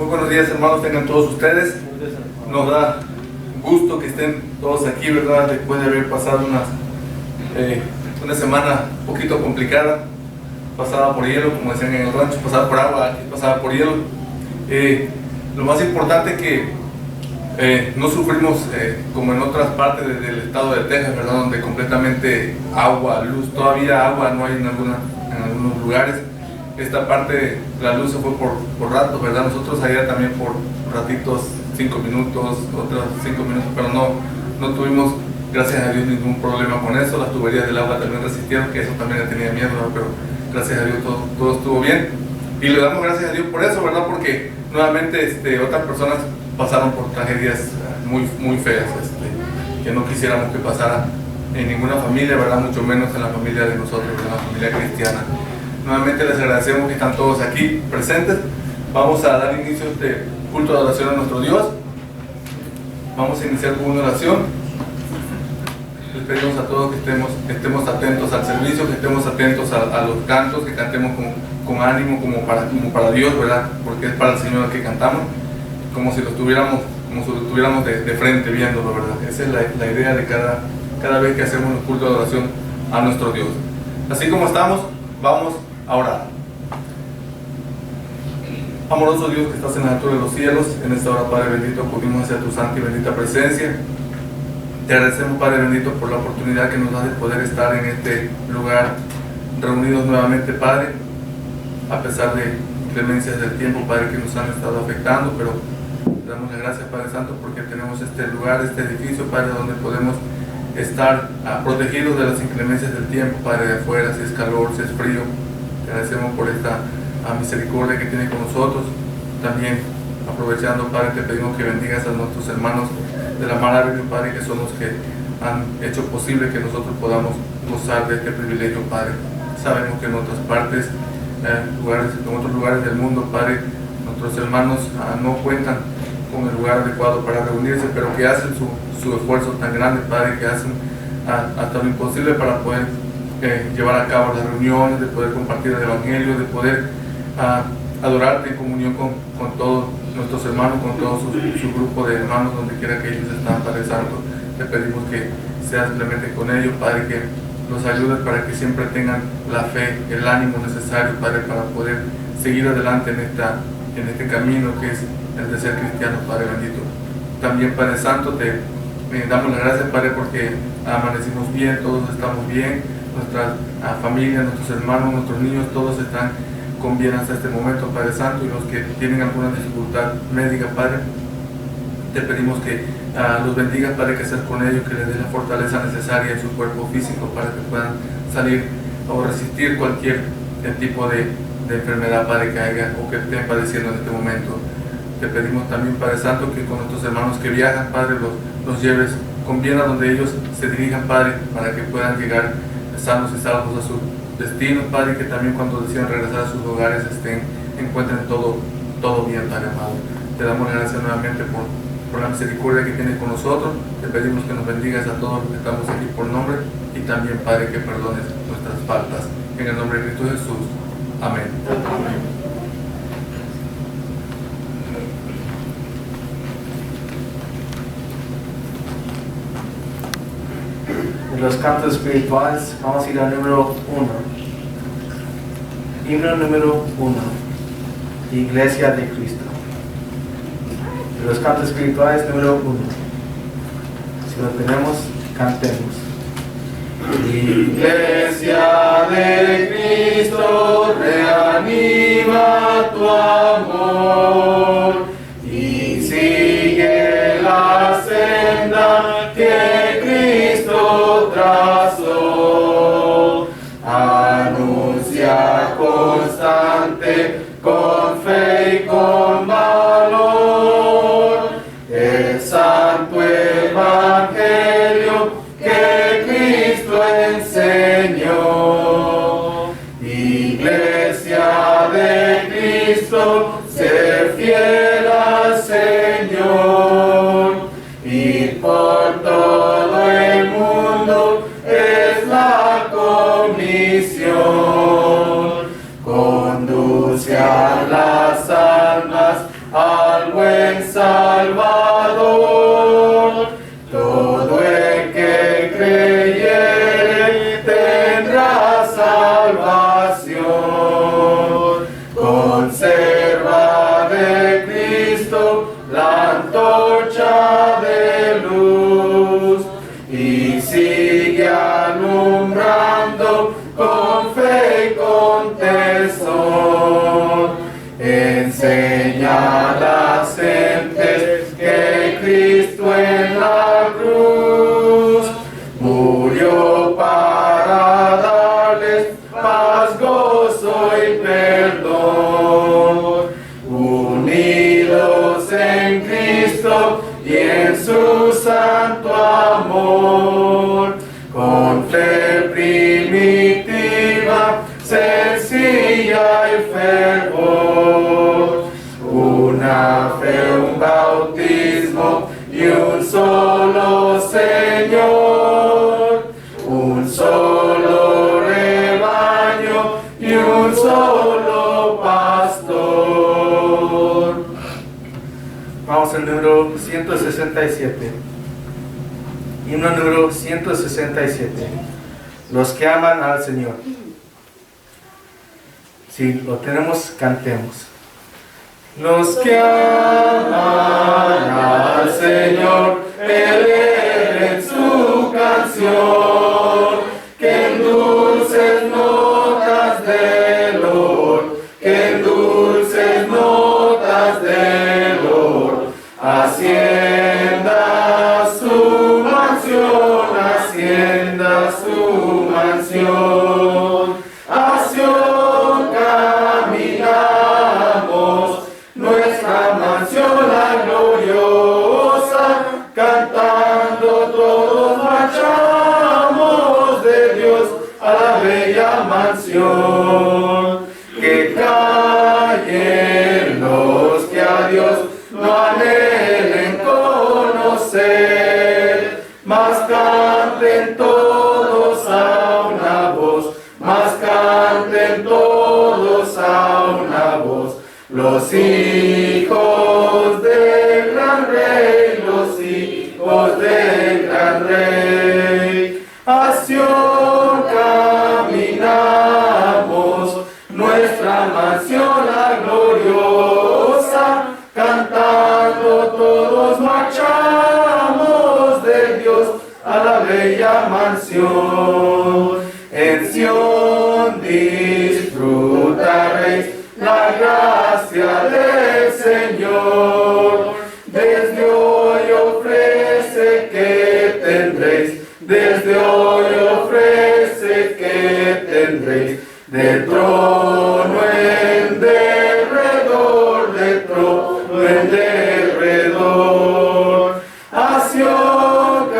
Muy buenos días, hermanos, tengan todos ustedes. Nos da gusto que estén todos aquí, ¿verdad? Después de haber pasado una semana un poquito complicada, pasada por hielo, como decían en el rancho, pasada por agua, aquí pasada por hielo. Lo más importante es que no sufrimos como en otras partes del estado de Texas, ¿verdad? Donde completamente agua, luz, todavía agua no hay en algunos lugares. Esta parte, la luz se fue por rato, ¿verdad? Nosotros allá también por ratitos, 5 minutos, otros 5 minutos, pero no tuvimos, gracias a Dios, ningún problema con eso. Las tuberías del agua también resistieron, que eso también le tenía miedo, ¿verdad? Pero gracias a Dios todo estuvo bien. Y le damos gracias a Dios por eso, ¿verdad? Porque nuevamente otras personas pasaron por tragedias muy feas, que no quisiéramos que pasara en ninguna familia, ¿verdad? Mucho menos en la familia de nosotros, en la familia cristiana. Nuevamente les agradecemos que están todos aquí presentes. Vamos a dar inicio a este culto de oración a nuestro Dios. Vamos a iniciar con una oración. Les pedimos a todos que estemos atentos al servicio, que estemos atentos a los cantos, que cantemos con ánimo, como para Dios, ¿verdad? Porque es para el Señor el que cantamos, como si lo tuviéramos de frente viéndolo, ¿verdad? Esa es la idea de cada vez que hacemos un culto de oración a nuestro Dios. Así como estamos, vamos a orar. Amoroso Dios que estás en la altura de los cielos, en esta hora, Padre bendito, acudimos hacia tu santa y bendita presencia. Te agradecemos, Padre bendito, por la oportunidad que nos das de poder estar en este lugar reunidos nuevamente, Padre, a pesar de inclemencias del tiempo, Padre, que nos han estado afectando, pero te damos las gracias, Padre Santo, porque tenemos este lugar, este edificio, Padre, donde podemos estar protegidos de las inclemencias del tiempo, Padre, de afuera, si es calor, si es frío. Te agradecemos por esta misericordia que tiene con nosotros. También, aprovechando, Padre, te pedimos que bendigas a nuestros hermanos de la Mara Virgen, Padre, que son los que han hecho posible que nosotros podamos gozar de este privilegio, Padre. Sabemos que en otras partes, en otros lugares del mundo, Padre, nuestros hermanos no cuentan con el lugar adecuado para reunirse, pero que hacen su esfuerzo tan grande, Padre, que hacen hasta lo imposible para poder llevar a cabo las reuniones, de poder compartir el Evangelio, de poder adorarte en comunión con todos nuestros hermanos, con todo su grupo de hermanos, donde quiera que ellos están, Padre Santo. Te pedimos que seas simplemente con ellos, Padre, que los ayudes para que siempre tengan la fe, el ánimo necesario, Padre, para poder seguir adelante en este camino que es el de ser cristiano, Padre bendito. También, Padre Santo, te damos las gracias, Padre, porque amanecimos bien, todos estamos bien, nuestras familias, nuestros hermanos, nuestros niños, todos están con bien hasta este momento, Padre Santo, y los que tienen alguna dificultad médica, Padre, te pedimos que los bendigas, Padre, que seas con ellos, que les des la fortaleza necesaria en su cuerpo físico para que puedan salir o resistir cualquier tipo de enfermedad, Padre, que haya o que estén padeciendo en este momento. Te pedimos también, Padre Santo, que con nuestros hermanos que viajan, Padre, los lleves con bien a donde ellos se dirijan, Padre, para que puedan llegar sanos y salvos a su destino, Padre, y que también cuando decidan regresar a sus hogares encuentren todo bien, Padre amado. Te damos las gracias nuevamente por la misericordia que tienes con nosotros. Te pedimos que nos bendigas a todos los que estamos aquí por nombre, y también, Padre, que perdones nuestras faltas. En el nombre de Cristo Jesús. Amén. Amén. En los cantos espirituales vamos a ir al número 1. Himno número 1. Iglesia de Cristo. En los cantos espirituales número 1. Si lo tenemos, cantemos. Iglesia de Cristo, reanima tu amor y sigue la senda que Cristo trazó. Anuncia constante, con fe y con valor, el santo evangelio que Cristo enseñó. Iglesia de Cristo, ser fiel al Señor y por todo el mundo con fe primitiva, sencilla y fervor, una fe, un bautismo y un solo Señor, un solo rebaño y un solo pastor. Vamos al número 167. Himno número 167. Los que aman al Señor. Si lo tenemos, cantemos. Los que aman al Señor, eleven su canción, que en dulces notas de Lord, que en dulces notas de Lord, hacienda su mansión, hacienda su mansión, Sion caminamos, nuestra mansión la gloriosa, cantando todos marchamos de Dios a la bella mansión. Que callen los que a Dios no anhelen conocer, mas canten todos a una voz, mas canten todos a una voz. Los hijos del gran rey, los hijos del gran rey. A Sion caminamos, nuestra mansión la gloriosa, cantando todos marchamos de Dios a la bella mansión. En Sion disfrutaréis la gracia del Señor. Desde hoy ofrece que tendréis, desde hoy ofrece que tendréis, del trono en derredor, del trono en derredor. A Sion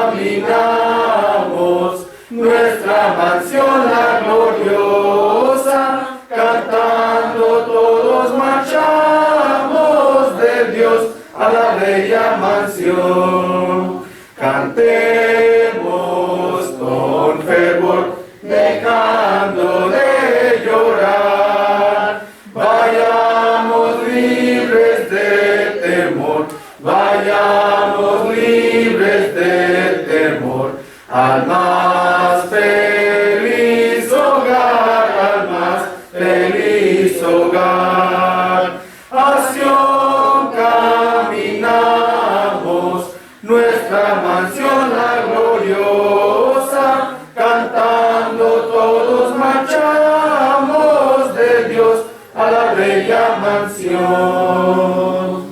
caminamos, nuestra mansión la gloriosa, cantando todos marchamos de Dios a la bella mansión. Cantemos con fervor, dejando de llorar. Vayamos libres de temor, vayamos libres de temor, al más feliz hogar, al más feliz hogar. A Sion caminamos, nuestra mansión la gloriosa, cantando todos marchamos de Dios a la bella mansión.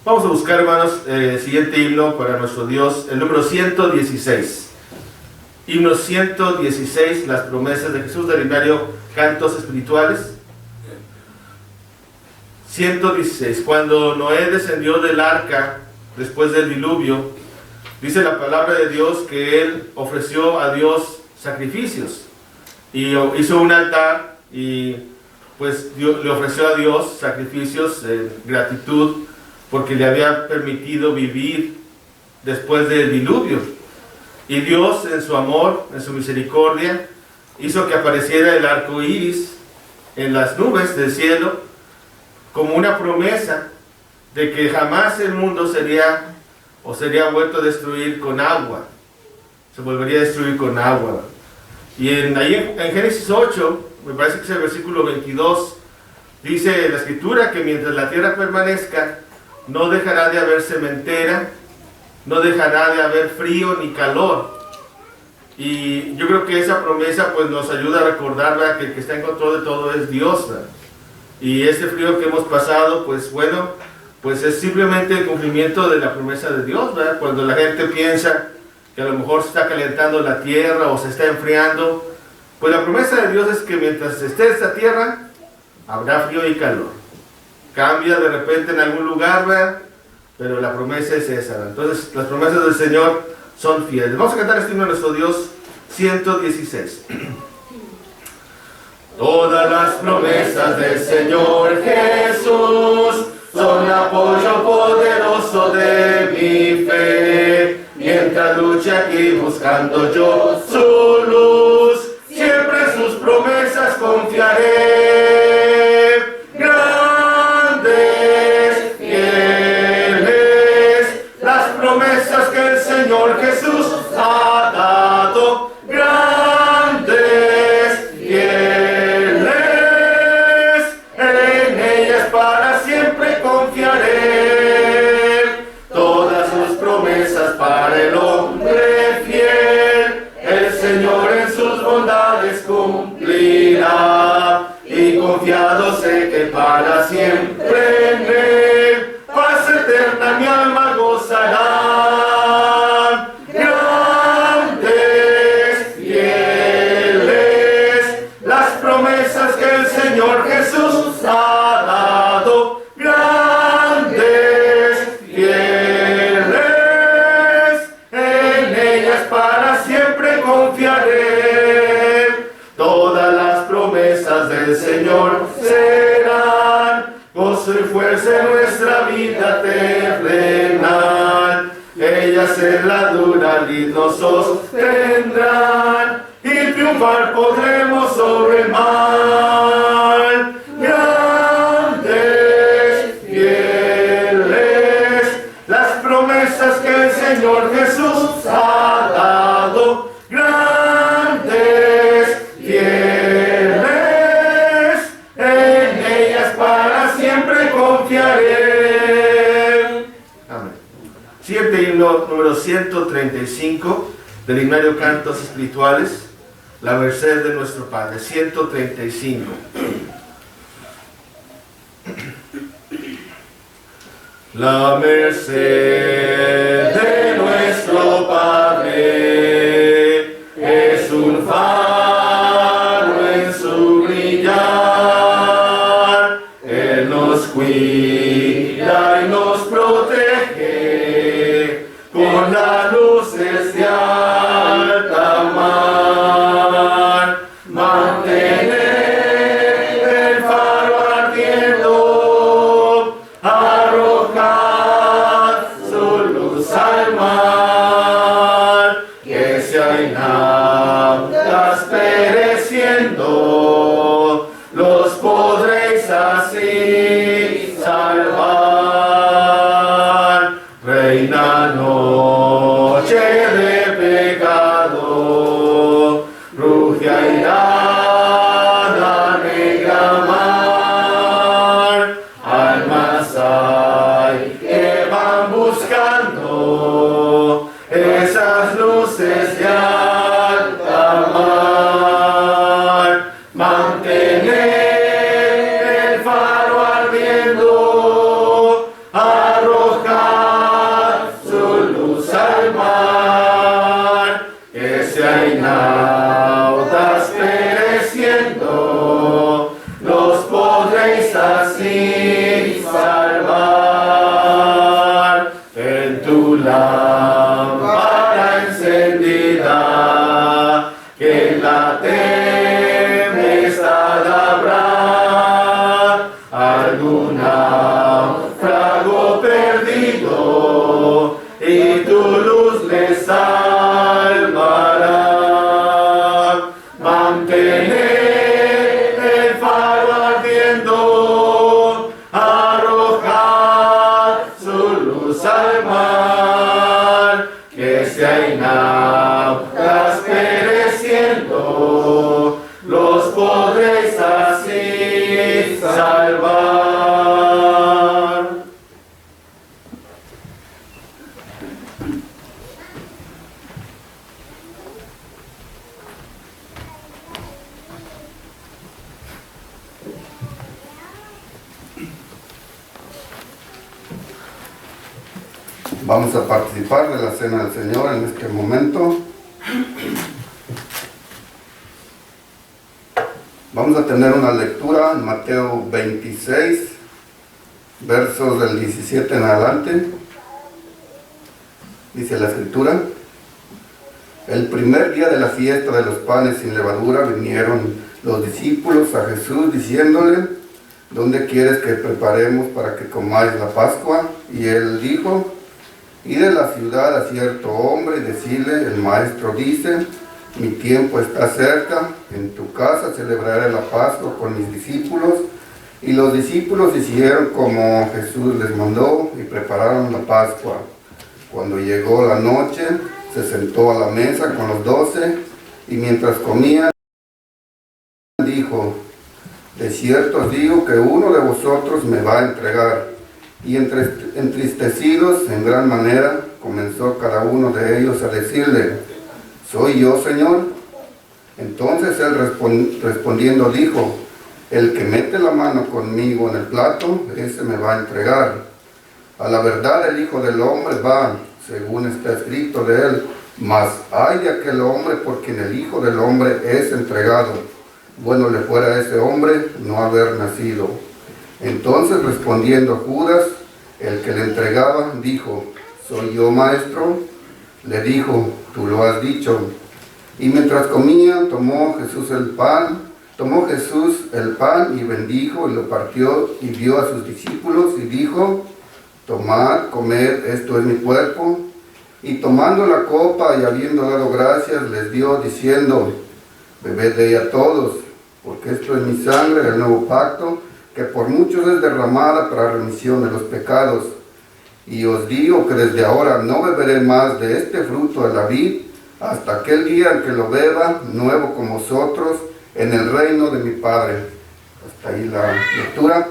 Vamos a buscar, hermanos, el siguiente himno para nuestro Dios, el número 116. Himno 116, las promesas de Jesús, del himnario Cantos Espirituales. 116. Cuando Noé descendió del arca después del diluvio, dice la palabra de Dios que él ofreció a Dios sacrificios y hizo un altar y pues le ofreció a Dios sacrificios en gratitud porque le había permitido vivir después del diluvio. Y Dios, en su amor, en su misericordia, hizo que apareciera el arco iris en las nubes del cielo como una promesa de que jamás el mundo sería vuelto a destruir con agua. Se volvería a destruir con agua. Y ahí en Génesis 8, me parece que es el versículo 22, dice la Escritura que mientras la tierra permanezca, no dejará de haber sementera, no dejará de haber frío ni calor. Y yo creo que esa promesa pues nos ayuda a recordar, ¿verdad?, que el que está en control de todo es Dios, ¿verdad? Y este frío que hemos pasado, pues bueno, pues es simplemente el cumplimiento de la promesa de Dios, ¿verdad? Cuando la gente piensa que a lo mejor se está calentando la tierra o se está enfriando, pues la promesa de Dios es que mientras esté esta tierra, habrá frío y calor. Cambia de repente en algún lugar, ¿verdad? Pero la promesa es esa, ¿verdad? Entonces las promesas del Señor son fieles. Vamos a cantar este himno a nuestro Dios 116. Todas las promesas del Señor Jesús son apoyo poderoso de mi fe. Mientras luche aquí buscando yo su luz, siempre en sus promesas confiaré. Grandes, fieles, las promesas que el Señor Jesús ha dado. Grandes, fieles, en ellas para siempre confiaré. Todas sus promesas para el hombre fiel, el Señor en sus bondades cumplirá. Y confiado sé que para siempre en él, paz eterna mi alma gozará. Grandes, fieles, las promesas que el Señor Jesús ha dado. Grandes, fieles, en ellas para siempre confiaré. Todas las promesas del Señor serán gozo y fuerza en nuestra vida terrenal. Ellas en la dura lid nos sostendrán y triunfar podremos sobre el mal. Grandes, fieles, las promesas que el Señor Jesús ha dado. Grandes, fieles, en ellas para siempre confiaré. Amén. Siguiente himno número 135 del himnario Cantos Espirituales, la merced de nuestro Padre. 135. La merced de nuestro Padre es un faro en su brillar. Él nos cuida y nos protege con las luces de alta mar. Mantener el faro ardiendo, arrojar su luz al mar, que si hay náuseas pereciendo, los podréis así salvar. Reina noche de pecado, ruge airada negra mar, almas hay que van buscando esas luces de alta mar. Mantener el faro ardiendo, arrojar su luz al mar, que si hay náuseas pereciendo, los podréis así salvar. En tu lámpara encendida, que en la tempestad habrá algún náufrago perdido, y tu luz le salvará. Mantener el faro ardiendo, arrojar su luz al mar, que si hay náuseas pereciendo, los podréis así salvar. Vamos a participar de la Cena del Señor en este momento. Vamos Vamos a tener una lectura en Mateo 26, versos del 17 en adelante. Dice la escritura: el primer día de la fiesta de los panes sin levadura vinieron los discípulos a Jesús diciéndole: ¿dónde quieres que preparemos para que comáis la Pascua? Y él dijo: id de la ciudad a cierto hombre y decirle: el maestro dice, mi tiempo está cerca, en tu casa celebraré la Pascua con mis discípulos. Y los discípulos hicieron como Jesús les mandó y prepararon la Pascua. Cuando llegó la noche, se sentó a la mesa con los 12 y mientras comían, dijo: de cierto os digo que uno de vosotros me va a entregar. Y entristecidos en gran manera, comenzó cada uno de ellos a decirle: ¿soy yo, Señor? Entonces él respondiendo dijo: el que mete la mano conmigo en el plato, ese me va a entregar. A la verdad el Hijo del Hombre va, según está escrito de él, mas ay de aquel hombre por quien el Hijo del Hombre es entregado. Bueno le fuera a ese hombre no haber nacido. Entonces respondiendo Judas, el que le entregaba, dijo: ¿soy yo, maestro? Le dijo: tú lo has dicho. Y mientras comían, tomó Jesús el pan y bendijo y lo partió y dio a sus discípulos y dijo: tomad, comed, esto es mi cuerpo. Y tomando la copa y habiendo dado gracias, les dio diciendo: bebed de ella todos, porque esto es mi sangre del nuevo pacto, que por muchos es derramada para remisión de los pecados. Y os digo que desde ahora no beberé más de este fruto de la vid, hasta aquel día en que lo beba, nuevo con vosotros, en el reino de mi Padre. Hasta ahí la lectura.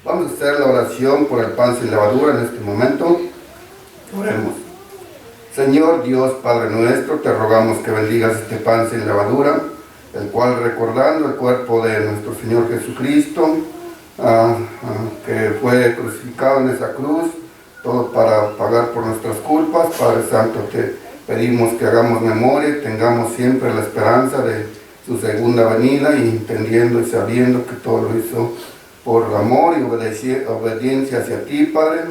Vamos a hacer la oración por el pan sin levadura en este momento. Oremos. Señor Dios, Padre nuestro, te rogamos que bendigas este pan sin levadura, el cual, recordando el cuerpo de nuestro Señor Jesucristo, que fue crucificado en esa cruz, todo para pagar por nuestras culpas. Padre Santo, te pedimos que hagamos memoria y tengamos siempre la esperanza de su segunda venida, y entendiendo y sabiendo que todo lo hizo por amor y obediencia hacia ti, Padre,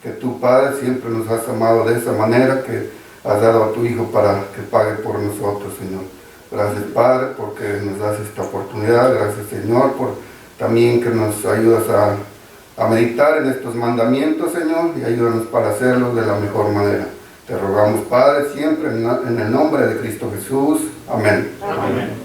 que tú, Padre, siempre nos has amado de esa manera, que has dado a tu Hijo para que pague por nosotros, Señor. Gracias, Padre, porque nos das esta oportunidad. Gracias, Señor, por también que nos ayudas a meditar en estos mandamientos, Señor, y ayúdanos para hacerlos de la mejor manera. Te rogamos, Padre, siempre en el nombre de Cristo Jesús. Amén. Amén.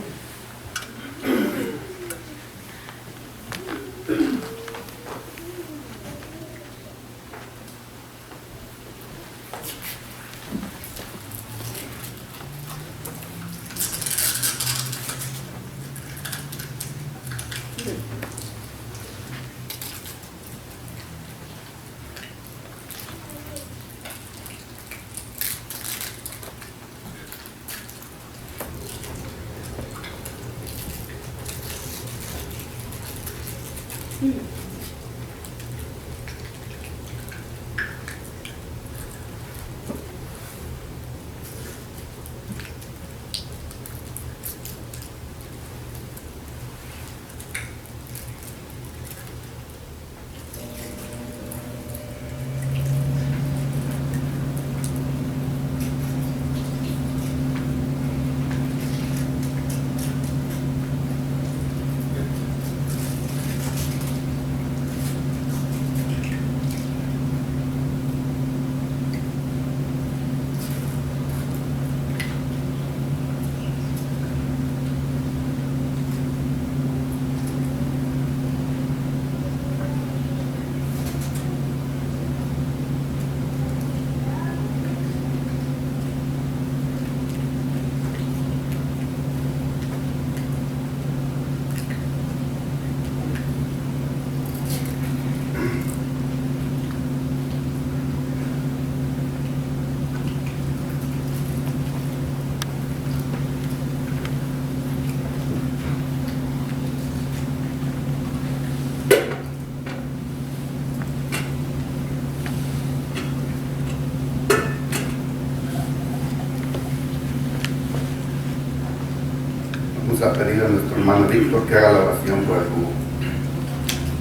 a pedir a nuestro hermano Víctor que haga la oración por el jugo.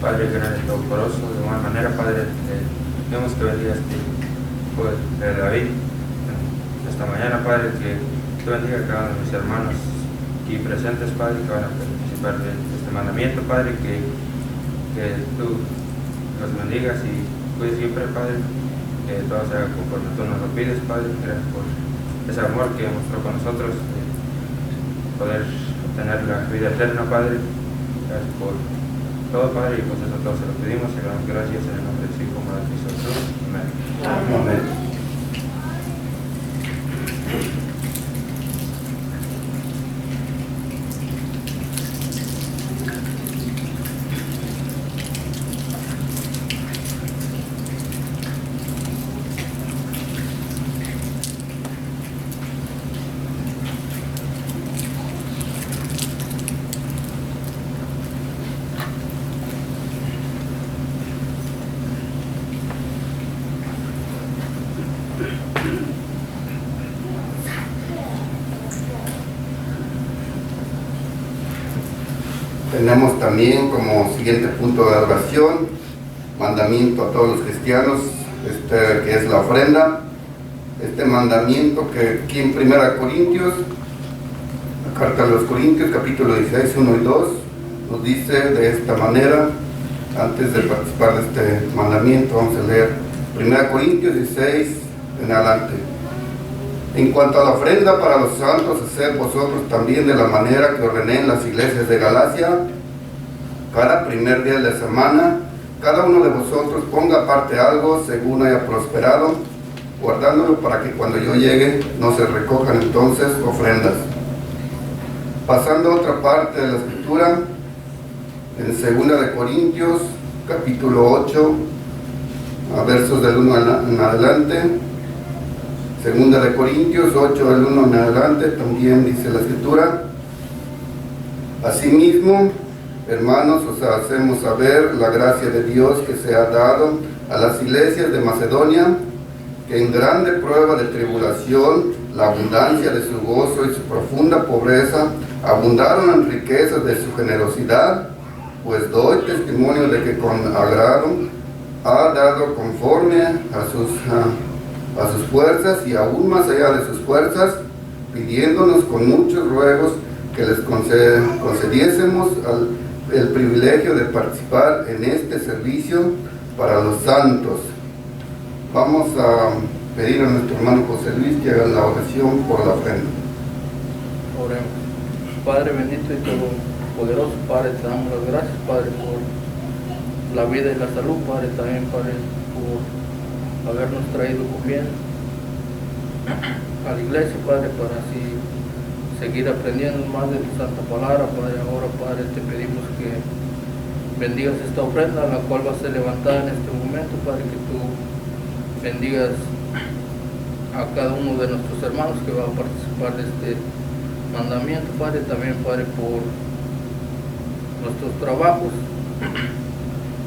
Padre grande y todopoderoso, de igual manera, Padre, tenemos que bendiga David esta mañana, Padre, que tú bendiga a cada uno de mis hermanos aquí presentes, Padre, que van a participar de este mandamiento, Padre, que tú los bendigas y cuides siempre, Padre, que todo sea conforme tú nos lo pides, Padre. Gracias por ese amor que mostró con nosotros, poder obtener la vida eterna, Padre. Gracias por todo, Padre, y pues eso todo se lo pedimos y le damos gracias en el nombre de su Hijo, Madre Cristo Jesús. Amén. Amén. Tenemos también como siguiente punto de oración, mandamiento a todos los cristianos, que es la ofrenda. Este mandamiento que aquí en 1 Corintios, la carta a los Corintios, capítulo 16, 1 y 2, nos dice de esta manera. Antes de participar de este mandamiento, vamos a leer 1 Corintios 16 en adelante. En cuanto a la ofrenda para los santos, haced vosotros también de la manera que ordené en las iglesias de Galacia. Cada primer día de la semana, cada uno de vosotros ponga aparte algo según haya prosperado, guardándolo para que cuando yo llegue no se recojan entonces ofrendas. Pasando a otra parte de la escritura, en 2 de Corintios, capítulo 8, a versos del 1 en adelante. 2 de Corintios 8, del 1 en adelante, también dice la escritura: asimismo, hermanos, os hacemos saber la gracia de Dios que se ha dado a las iglesias de Macedonia, que en grande prueba de tribulación, la abundancia de su gozo y su profunda pobreza abundaron en riquezas de su generosidad, pues doy testimonio de que con agrado ha dado conforme a sus fuerzas y aún más allá de sus fuerzas, pidiéndonos con muchos ruegos que les concediésemos el privilegio de participar en este servicio para los santos. Vamos a pedir a nuestro hermano José Luis que haga la oración por la ofrenda. Oremos. Padre bendito y todopoderoso, Padre, te damos las gracias, Padre, por la vida y la salud, Padre, también, Padre, por habernos traído con bien a la iglesia, Padre, para así seguir aprendiendo más de tu santa palabra, Padre. Ahora, Padre, te pedimos que bendigas esta ofrenda, la cual va a ser levantada en este momento, Padre, que tú bendigas a cada uno de nuestros hermanos que va a participar de este mandamiento, Padre, también, Padre, por nuestros trabajos,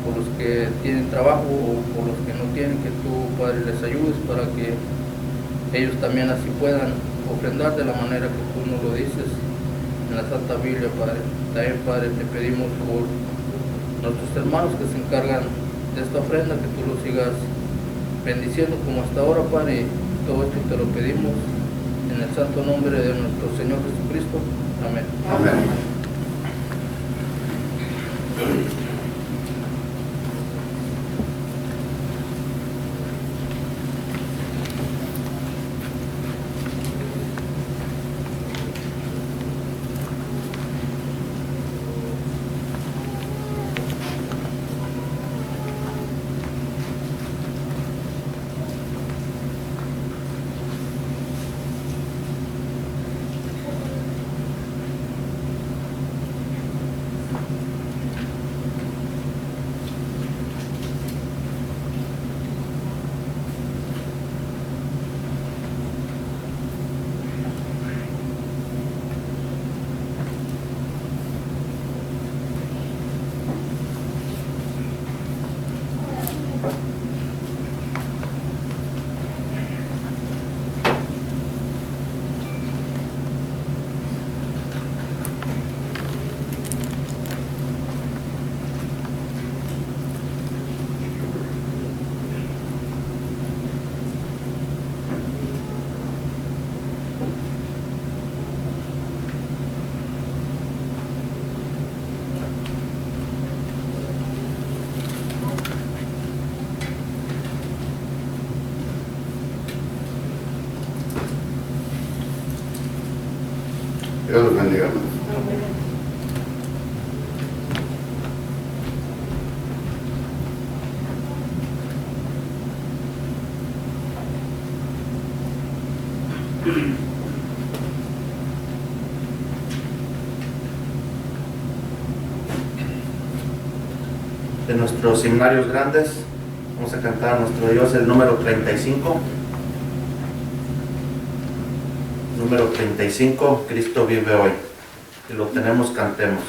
por los que tienen trabajo o por los que no tienen, que tú, Padre, les ayudes para que ellos también así puedan ofrendar de la manera que tú nos lo dices en la Santa Biblia, Padre. También, Padre, te pedimos por nuestros hermanos que se encargan de esta ofrenda, que tú los sigas bendiciendo como hasta ahora, Padre. Todo esto te lo pedimos en el santo nombre de nuestro Señor Jesucristo. Amén. Amén. Dios los bendiga, hermanos. De nuestros himnarios grandes, vamos a cantar a nuestro Dios el número 35. Número 35, Cristo vive hoy. Si lo tenemos, cantemos.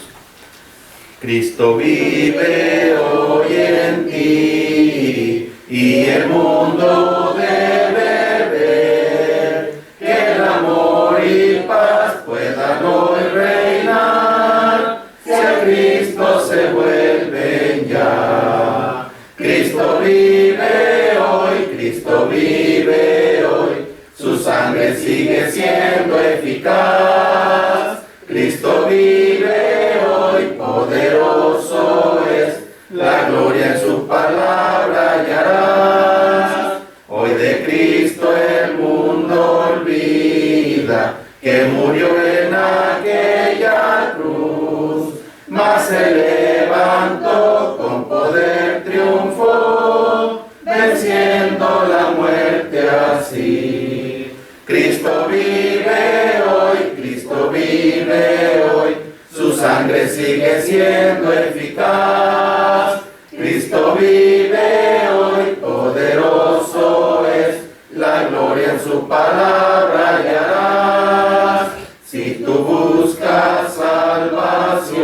Cristo vive hoy en ti, y el mundo debe ver que el amor y paz puedan hoy reinar, si a Cristo se vuelven ya. Cristo vive hoy, Cristo vive hoy, su sangre sigue siendo eficaz. Cristo vive hoy, poderoso es, la gloria en su palabra hallarás. Hoy de Cristo el mundo olvida, que murió en aquella cruz, mas se levantó con poder, triunfó, venciendo la muerte así. Cristo vive hoy, Cristo vive hoy, su sangre sigue siendo eficaz. Cristo vive hoy, poderoso es, la gloria en su palabra hallarás. Si tú buscas salvación,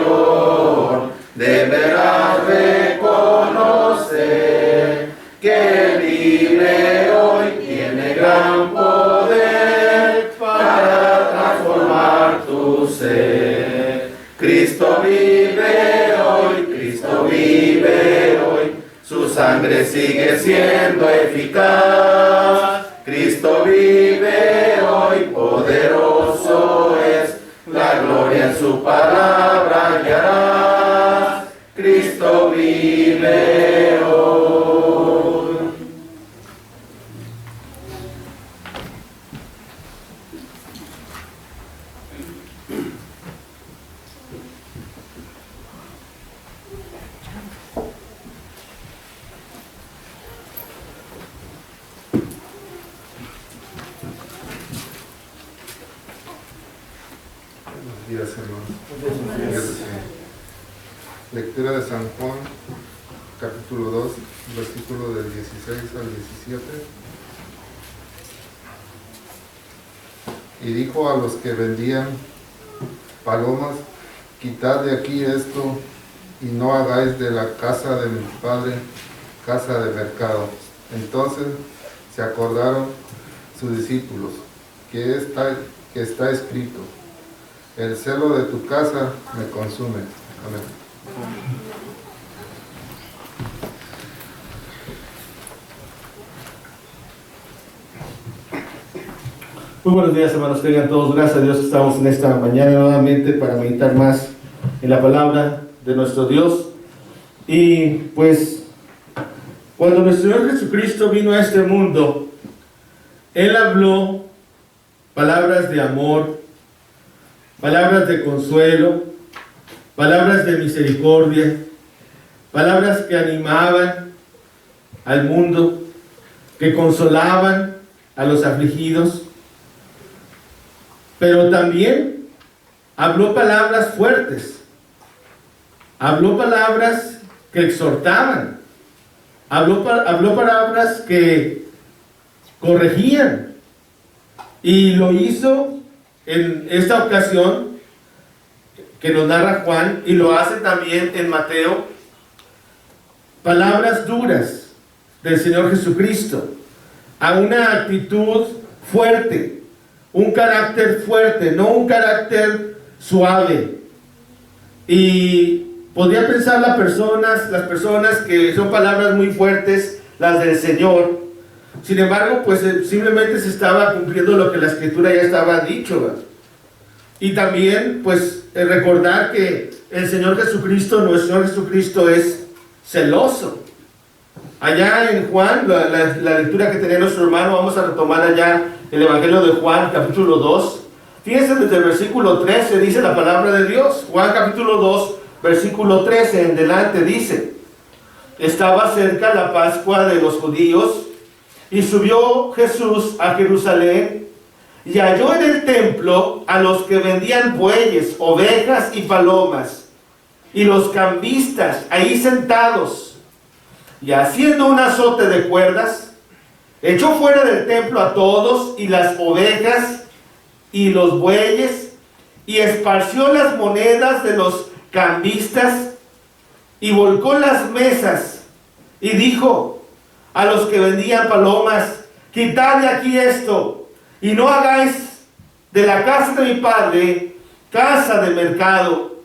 deberás reconocer que el libre hoy tiene gran poder para transformar tu ser. Cristo vive hoy, Cristo vive hoy, su sangre sigue siendo eficaz. Cristo vive hoy, poderoso es, la gloria en su palabra hallarás. Cristo vive hoy. Buenos días, hermanos. Lectura de San Juan, capítulo 2, versículo del 16 al 17. Y dijo a los que vendían palomas: quitad de aquí esto, y no hagáis de la casa de mi padre casa de mercado. Entonces se acordaron sus discípulos que está escrito: el celo de tu casa me consume. Amén. Muy buenos días, hermanos, tengan todos. Gracias a Dios que estamos en esta mañana nuevamente para meditar más en la palabra de nuestro Dios. Y pues, cuando nuestro Señor Jesucristo vino a este mundo, Él habló palabras de amor, palabras de consuelo, palabras de misericordia, palabras que animaban al mundo, que consolaban a los afligidos. Pero también habló palabras fuertes, habló palabras que exhortaban, habló palabras que corregían, y lo hizo en esta ocasión que nos narra Juan, y lo hace también en Mateo. Palabras duras del Señor Jesucristo, a una actitud fuerte, un carácter fuerte, no un carácter suave. Y podría pensar las personas que son palabras muy fuertes, las del Señor. Sin embargo, pues simplemente se estaba cumpliendo lo que la Escritura ya estaba dicho, ¿verdad? Y también, pues, recordar que el Señor Jesucristo, nuestro Señor Jesucristo, es celoso. Allá en Juan, la lectura que tenía nuestro hermano, vamos a retomar allá el Evangelio de Juan, capítulo 2, Fíjense desde el versículo 13, dice la palabra de Dios. Juan capítulo 2, versículo 13 en delante dice: estaba cerca la Pascua de los judíos, y subió Jesús a Jerusalén, y halló en el templo a los que vendían bueyes, ovejas y palomas, y los cambistas ahí sentados, y haciendo un azote de cuerdas, echó fuera del templo a todos, y las ovejas y los bueyes, y esparció las monedas de los cambistas, y volcó las mesas, y dijo a los que vendían palomas: quitad de aquí esto, y no hagáis de la casa de mi padre casa de mercado.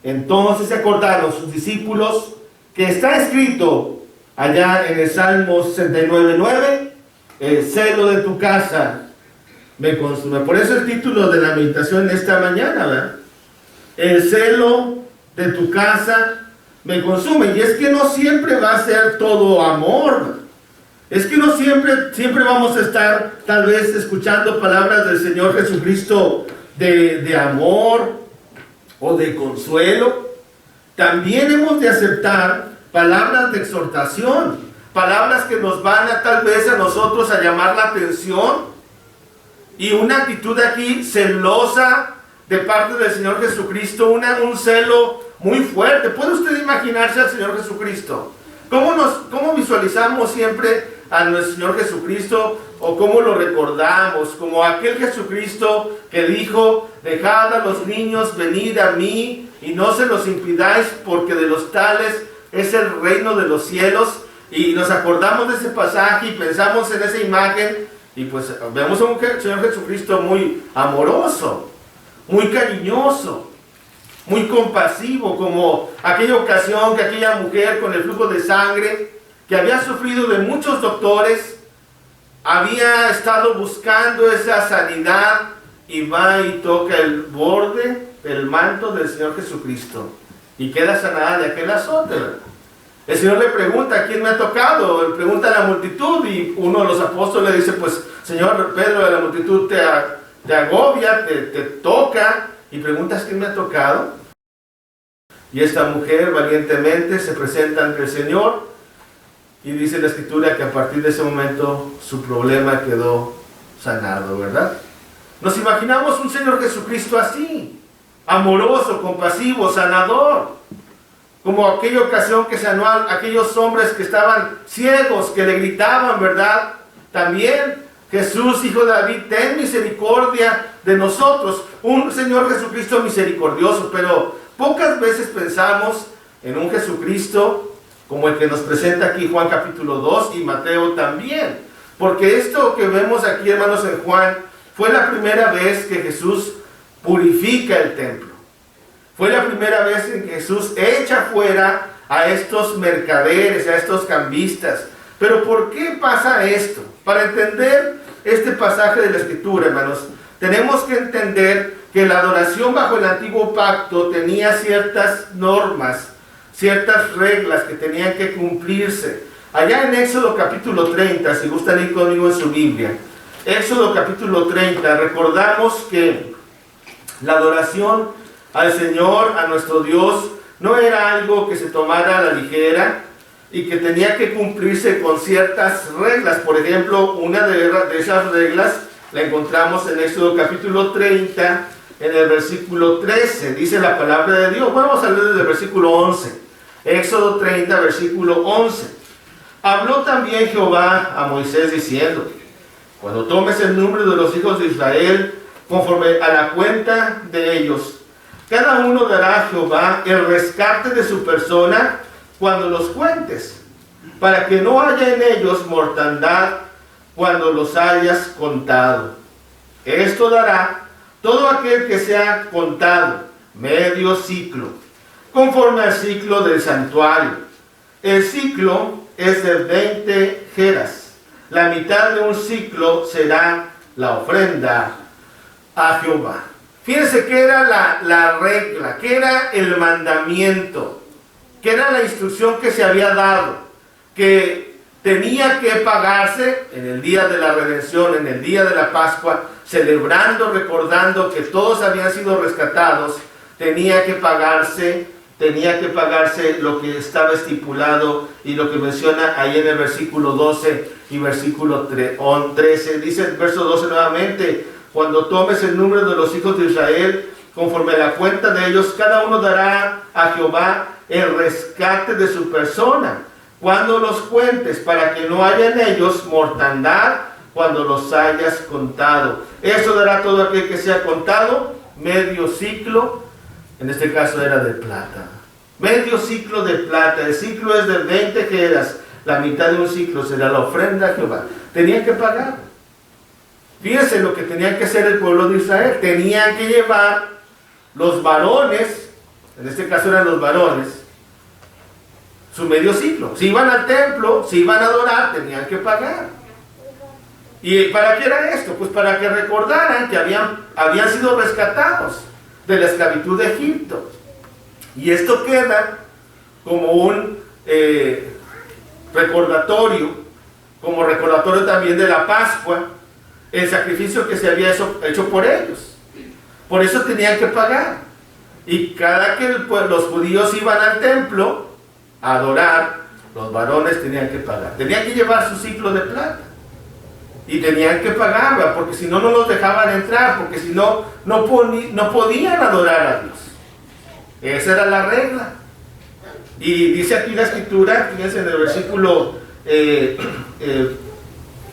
Entonces se acordaron sus discípulos que está escrito allá en el Salmo 69:9: el celo de tu casa me consume. Por eso el título de la meditación esta mañana, ¿verdad? El celo de tu casa me consume. Y es que no siempre va a ser todo amor. Es que no siempre vamos a estar tal vez escuchando palabras del Señor Jesucristo de amor o de consuelo. También hemos de aceptar palabras de exhortación, palabras que nos van a tal vez a nosotros a llamar la atención, y una actitud aquí celosa de parte del Señor Jesucristo, un celo muy fuerte. ¿Puede usted imaginarse al Señor Jesucristo? ¿Cómo visualizamos siempre a nuestro Señor Jesucristo, o cómo lo recordamos? Como aquel Jesucristo que dijo: dejad a los niños venid a mí, y no se los impidáis, porque de los tales es el reino de los cielos. Y nos acordamos de ese pasaje y pensamos en esa imagen, y pues vemos a un Señor Jesucristo muy amoroso, muy cariñoso, muy compasivo, como aquella ocasión que aquella mujer con el flujo de sangre, que había sufrido de muchos doctores, había estado buscando esa sanidad, y va y toca el borde del manto del Señor Jesucristo, y queda sanada de aquel azote. El Señor le pregunta: ¿quién me ha tocado? Le pregunta a la multitud, y uno de los apóstoles le dice: pues Señor, Pedro, de la multitud te agobia, te toca, y preguntas: ¿quién me ha tocado? Y esta mujer valientemente se presenta ante el Señor, y dice la Escritura que a partir de ese momento su problema quedó sanado, ¿verdad? Nos imaginamos un Señor Jesucristo así, amoroso, compasivo, sanador, como aquella ocasión que sanó a aquellos hombres que estaban ciegos, que le gritaban, ¿verdad? También: Jesús, hijo de David, ten misericordia de nosotros. Un Señor Jesucristo misericordioso, pero pocas veces pensamos en un Jesucristo como el que nos presenta aquí Juan capítulo 2 y Mateo también. Porque esto que vemos aquí, hermanos, en Juan, fue la primera vez que Jesús purifica el templo. Fue la primera vez en que Jesús echa fuera a estos mercaderes, a estos cambistas. Pero ¿por qué pasa esto? Para entender este pasaje de la Escritura, hermanos, tenemos que entender que la adoración bajo el antiguo pacto tenía ciertas normas, ciertas reglas que tenían que cumplirse. Allá en Éxodo capítulo 30, si gustan ir conmigo en su Biblia, Éxodo capítulo 30, recordamos que la adoración al Señor, a nuestro Dios, no era algo que se tomara a la ligera y que tenía que cumplirse con ciertas reglas. Por ejemplo, una de esas reglas la encontramos en Éxodo capítulo 30, en el versículo 13. Dice la palabra de Dios. Bueno, vamos a leer desde el versículo 11. Éxodo 30, versículo 11. Habló también Jehová a Moisés diciendo: cuando tomes el número de los hijos de Israel, conforme a la cuenta de ellos, cada uno dará a Jehová el rescate de su persona cuando los cuentes, para que no haya en ellos mortandad cuando los hayas contado. Esto dará todo aquel que sea contado, medio ciclo, conforme al ciclo del santuario. El ciclo es de 20 geras. La mitad de un ciclo será la ofrenda a Jehová. Fíjense que era la regla, que era el mandamiento, que era la instrucción que se había dado, que tenía que pagarse en el día de la redención, en el día de la Pascua, celebrando, recordando que todos habían sido rescatados. Tenía que pagarse lo que estaba estipulado y lo que menciona ahí en el versículo 12 y versículo 13. Dice el verso 12 nuevamente: cuando tomes el número de los hijos de Israel, conforme a la cuenta de ellos, cada uno dará a Jehová el rescate de su persona cuando los cuentes, para que no haya en ellos mortandad cuando los hayas contado. Eso dará todo aquel que sea contado, medio ciclo. En este caso era de plata. Medio ciclo de plata. El ciclo es de 20 quedas. La mitad de un ciclo será la ofrenda a Jehová. Tenían que pagar. Fíjense lo que tenían que hacer el pueblo de Israel. Tenían que llevar los varones, en este caso eran los varones, su medio ciclo. Si iban al templo, si iban a adorar, tenían que pagar. ¿Y para qué era esto? Pues para que recordaran que habían sido rescatados de la esclavitud de Egipto. Y esto queda como un recordatorio, como recordatorio también de la Pascua, el sacrificio que se había hecho por ellos. Por eso tenían que pagar. Y cada que los judíos iban al templo a adorar, los varones tenían que pagar. Tenían que llevar su ciclo de plata. Y tenían que pagar, porque si no, no los dejaban entrar, porque si no, no podían adorar a Dios. Esa era la regla. Y dice aquí la escritura, fíjense en el versículo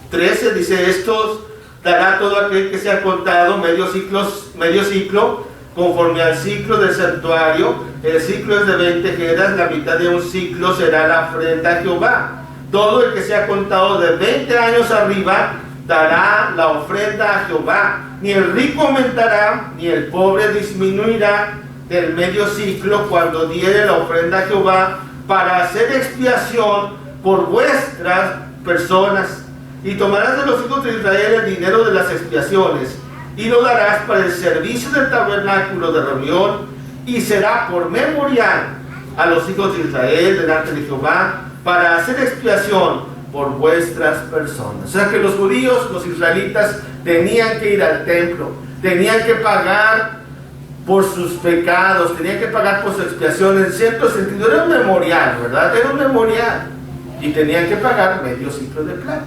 13, dice: estos dará todo aquel que sea contado medio ciclo, conforme al ciclo del santuario. El ciclo es de 20 quedas, la mitad de un ciclo será la ofrenda a Jehová. Todo el que sea contado de 20 años arriba dará la ofrenda a Jehová. Ni el rico aumentará, ni el pobre disminuirá del medio ciclo cuando diere la ofrenda a Jehová, para hacer expiación por vuestras personas. Y tomarás de los hijos de Israel el dinero de las expiaciones, y lo darás para el servicio del tabernáculo de reunión, y será por memorial a los hijos de Israel delante de Jehová, para hacer expiación por vuestras personas. O sea que los judíos, los israelitas, tenían que ir al templo, tenían que pagar por sus pecados, tenían que pagar por su expiación. En cierto sentido era un memorial, ¿verdad? Era un memorial. Y tenían que pagar medio ciclo de plata.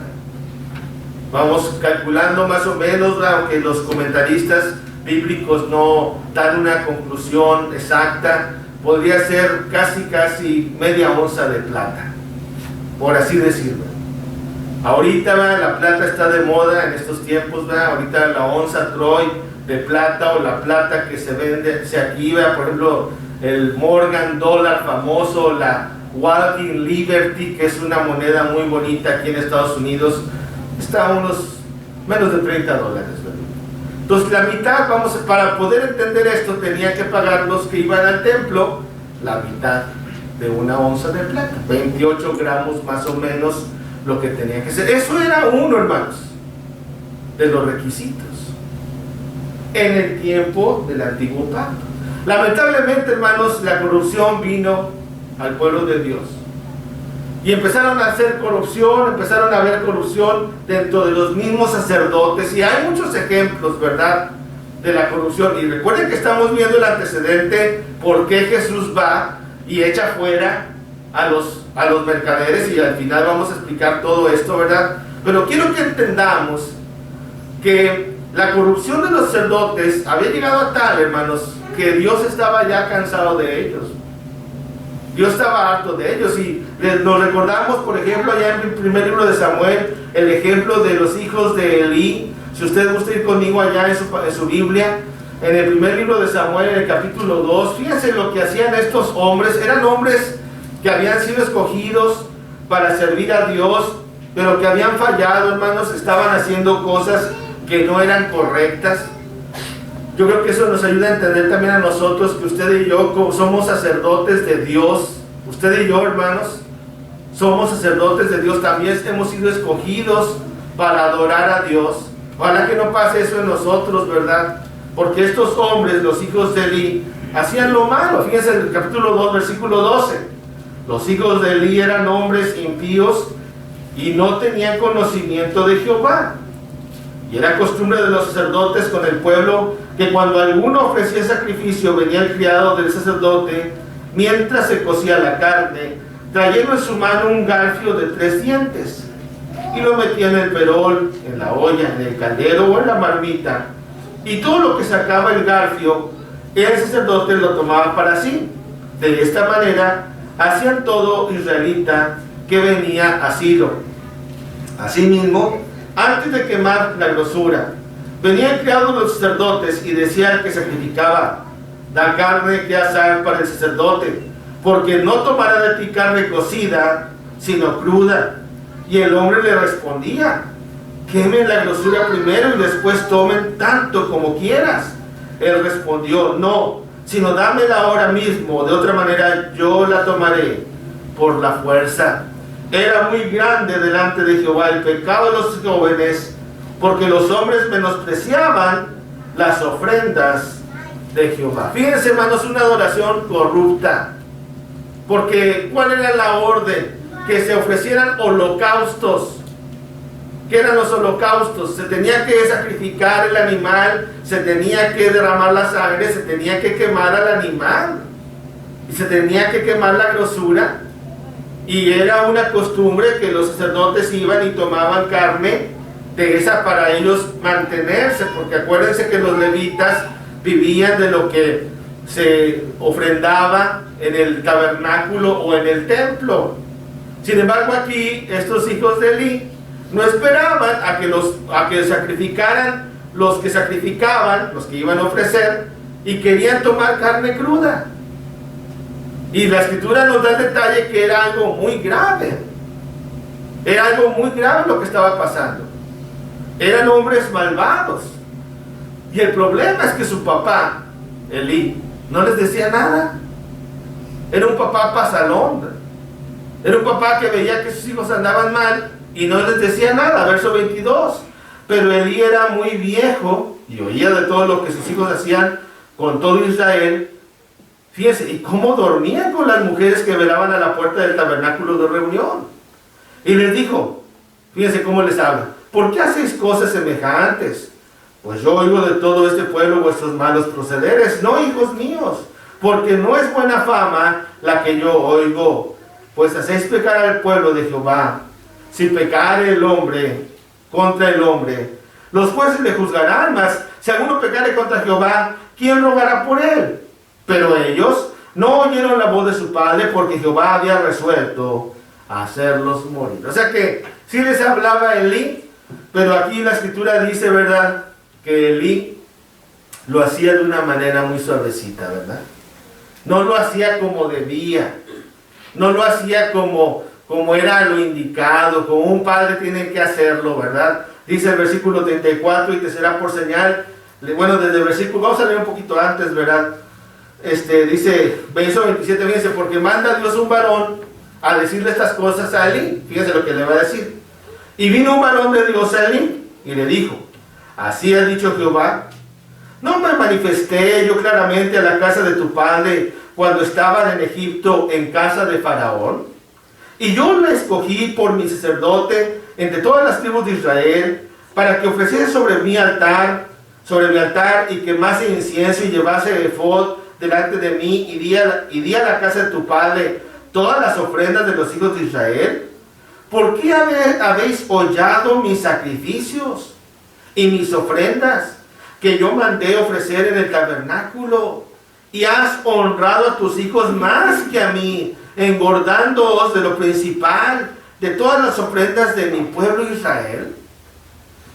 Vamos calculando más o menos, aunque los comentaristas bíblicos no dan una conclusión exacta, podría ser casi media onza de plata, por así decirlo. Ahorita la plata está de moda en estos tiempos, ahorita la onza Troy de plata, o la plata que se vende aquí, por ejemplo el Morgan dólar famoso, la Walking Liberty, que es una moneda muy bonita aquí en Estados Unidos, está a unos menos de $30, ¿verdad? Entonces la mitad, para poder entender esto, tenía que pagar los que iban al templo la mitad de una onza de plata, 28 gramos más o menos, lo que tenía que ser. Eso era uno, hermanos, de los requisitos en el tiempo del antiguo pacto. Lamentablemente, hermanos, la corrupción vino al pueblo de Dios, y empezaron a hacer corrupción, empezaron a haber corrupción dentro de los mismos sacerdotes, y hay muchos ejemplos, ¿verdad?, de la corrupción. Y recuerden que estamos viendo el antecedente, por qué Jesús va y echa fuera a los mercaderes, y al final vamos a explicar todo esto, ¿verdad? Pero quiero que entendamos que la corrupción de los sacerdotes había llegado a tal, hermanos, que Dios estaba ya cansado de ellos. Dios estaba harto de ellos, y nos recordamos, por ejemplo, allá en el primer libro de Samuel, el ejemplo de los hijos de Elí. Si usted gusta ir conmigo allá en su Biblia, en el primer libro de Samuel, en el capítulo 2, fíjense lo que hacían estos hombres. Eran hombres que habían sido escogidos para servir a Dios, pero que habían fallado, hermanos, estaban haciendo cosas que no eran correctas. Yo creo que eso nos ayuda a entender también a nosotros que usted y yo somos sacerdotes de Dios. Usted y yo, hermanos, somos sacerdotes de Dios. También hemos sido escogidos para adorar a Dios. Ojalá que no pase eso en nosotros, ¿verdad? Porque estos hombres, los hijos de Elí, hacían lo malo. Fíjense en el capítulo 2, versículo 12. Los hijos de Elí eran hombres impíos y no tenían conocimiento de Jehová. Y era costumbre de los sacerdotes con el pueblo que cuando alguno ofrecía sacrificio, venía el criado del sacerdote, mientras se cocía la carne, trayendo en su mano un garfio de 3 dientes, y lo metía en el perol, en la olla, en el caldero o en la marmita, y todo lo que sacaba el garfio, el sacerdote lo tomaba para sí. De esta manera hacían todo israelita que venía a Silo. Asimismo, antes de quemar la grosura, venía el criado de los sacerdotes y decía al que sacrificaba: da carne que asar para el sacerdote, porque no tomará de ti carne cocida, sino cruda. Y el hombre le respondía: quemen la grosura primero y después tomen tanto como quieras. Él respondió: no, sino dámela ahora mismo, de otra manera yo la tomaré por la fuerza. Era muy grande delante de Jehová el pecado de los jóvenes, porque los hombres menospreciaban las ofrendas de Jehová. Fíjense, hermanos, una adoración corrupta. Porque ¿cuál era la orden? Que se ofrecieran holocaustos. ¿Qué eran los holocaustos? Se tenía que sacrificar el animal, se tenía que derramar la sangre, se tenía que quemar al animal, y se tenía que quemar la grosura. Y era una costumbre que los sacerdotes iban y tomaban carne de esa para ellos mantenerse, porque acuérdense que los levitas vivían de lo que se ofrendaba en el tabernáculo o en el templo. Sin embargo, aquí estos hijos de Elí no esperaban a que sacrificaran los que sacrificaban, los que iban a ofrecer, y querían tomar carne cruda. Y la escritura nos da el detalle que era algo muy grave. Era algo muy grave lo que estaba pasando. Eran hombres malvados. Y el problema es que su papá, Elí, no les decía nada. Era un papá pasalón. Era un papá que veía que sus hijos andaban mal y no les decía nada. Verso 22. Pero Elí era muy viejo y oía de todo lo que sus hijos hacían con todo Israel. Fíjense, y cómo dormían con las mujeres que velaban a la puerta del tabernáculo de reunión. Y les dijo, fíjense cómo les habla: ¿por qué hacéis cosas semejantes? Pues yo oigo de todo este pueblo vuestros malos procederes. No, hijos míos, porque no es buena fama la que yo oigo, pues hacéis pecar al pueblo de Jehová. Si pecare el hombre contra el hombre, los jueces le juzgarán, mas si alguno pecare contra Jehová, ¿quién rogará por él? Pero ellos no oyeron la voz de su padre, porque Jehová había resuelto hacerlos morir. O sea que sí les hablaba Elí, pero aquí la escritura dice, ¿verdad?, que Elí lo hacía de una manera muy suavecita, ¿verdad? No lo hacía como debía, no lo hacía como era lo indicado, como un padre tiene que hacerlo, ¿verdad? Dice el versículo 34, y te será por señal. Bueno, desde el versículo, vamos a leer un poquito antes, ¿verdad? Dice, verso 27, fíjense: porque manda Dios un varón a decirle estas cosas a Elí. Fíjense lo que le va a decir. Y vino un varón de Dios a Elí y le dijo: así ha dicho Jehová, ¿no me manifesté yo claramente a la casa de tu padre cuando estaban en Egipto en casa de Faraón? Y yo le escogí por mi sacerdote entre todas las tribus de Israel, para que ofreciese sobre mi altar, y quemase incienso y llevase efod delante de mí, y di a la casa de tu padre todas las ofrendas de los hijos de Israel. ¿Por qué habéis hollado mis sacrificios y mis ofrendas que yo mandé ofrecer en el tabernáculo? Y has honrado a tus hijos más que a mí, engordándoos de lo principal de todas las ofrendas de mi pueblo Israel.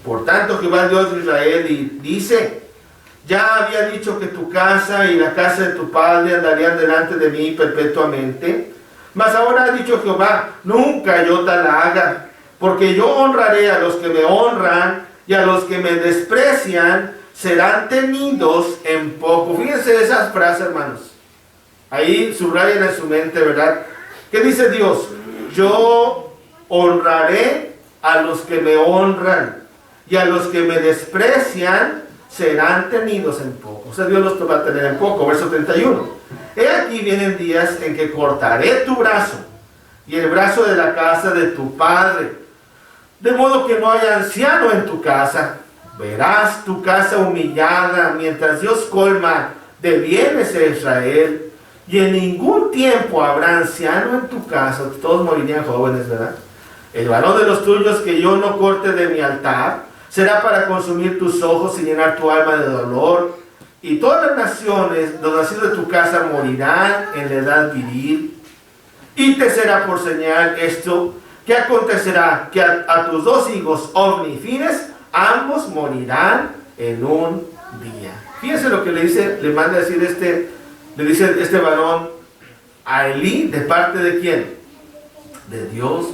Por tanto, Jehová Dios de Israel dice: ya había dicho que tu casa y la casa de tu padre andarían delante de mí perpetuamente. Mas ahora ha dicho Jehová: nunca yo tal haga, porque yo honraré a los que me honran, y a los que me desprecian serán tenidos en poco. Fíjense esas frases, hermanos. Ahí subrayen en su mente, ¿verdad? ¿Qué dice Dios? Yo honraré a los que me honran, y a los que me desprecian serán tenidos en poco. O sea, Dios los va a tener en poco. Verso 31. He aquí vienen días en que cortaré tu brazo y el brazo de la casa de tu padre, de modo que no haya anciano en tu casa. Verás tu casa humillada mientras Dios colma de bienes a Israel, y en ningún tiempo habrá anciano en tu casa. Todos morirían jóvenes, ¿verdad? El varón de los tuyos que yo no corte de mi altar será para consumir tus ojos y llenar tu alma de dolor. Y todas las naciones, los nacidos de tu casa, morirán en la edad viril. Y te será por señal esto, que acontecerá que a tus dos hijos, Ofni y Fines, ambos morirán en un día. Fíjense lo que le manda a decir le dice este varón a Elí, ¿de parte de quién? De Dios.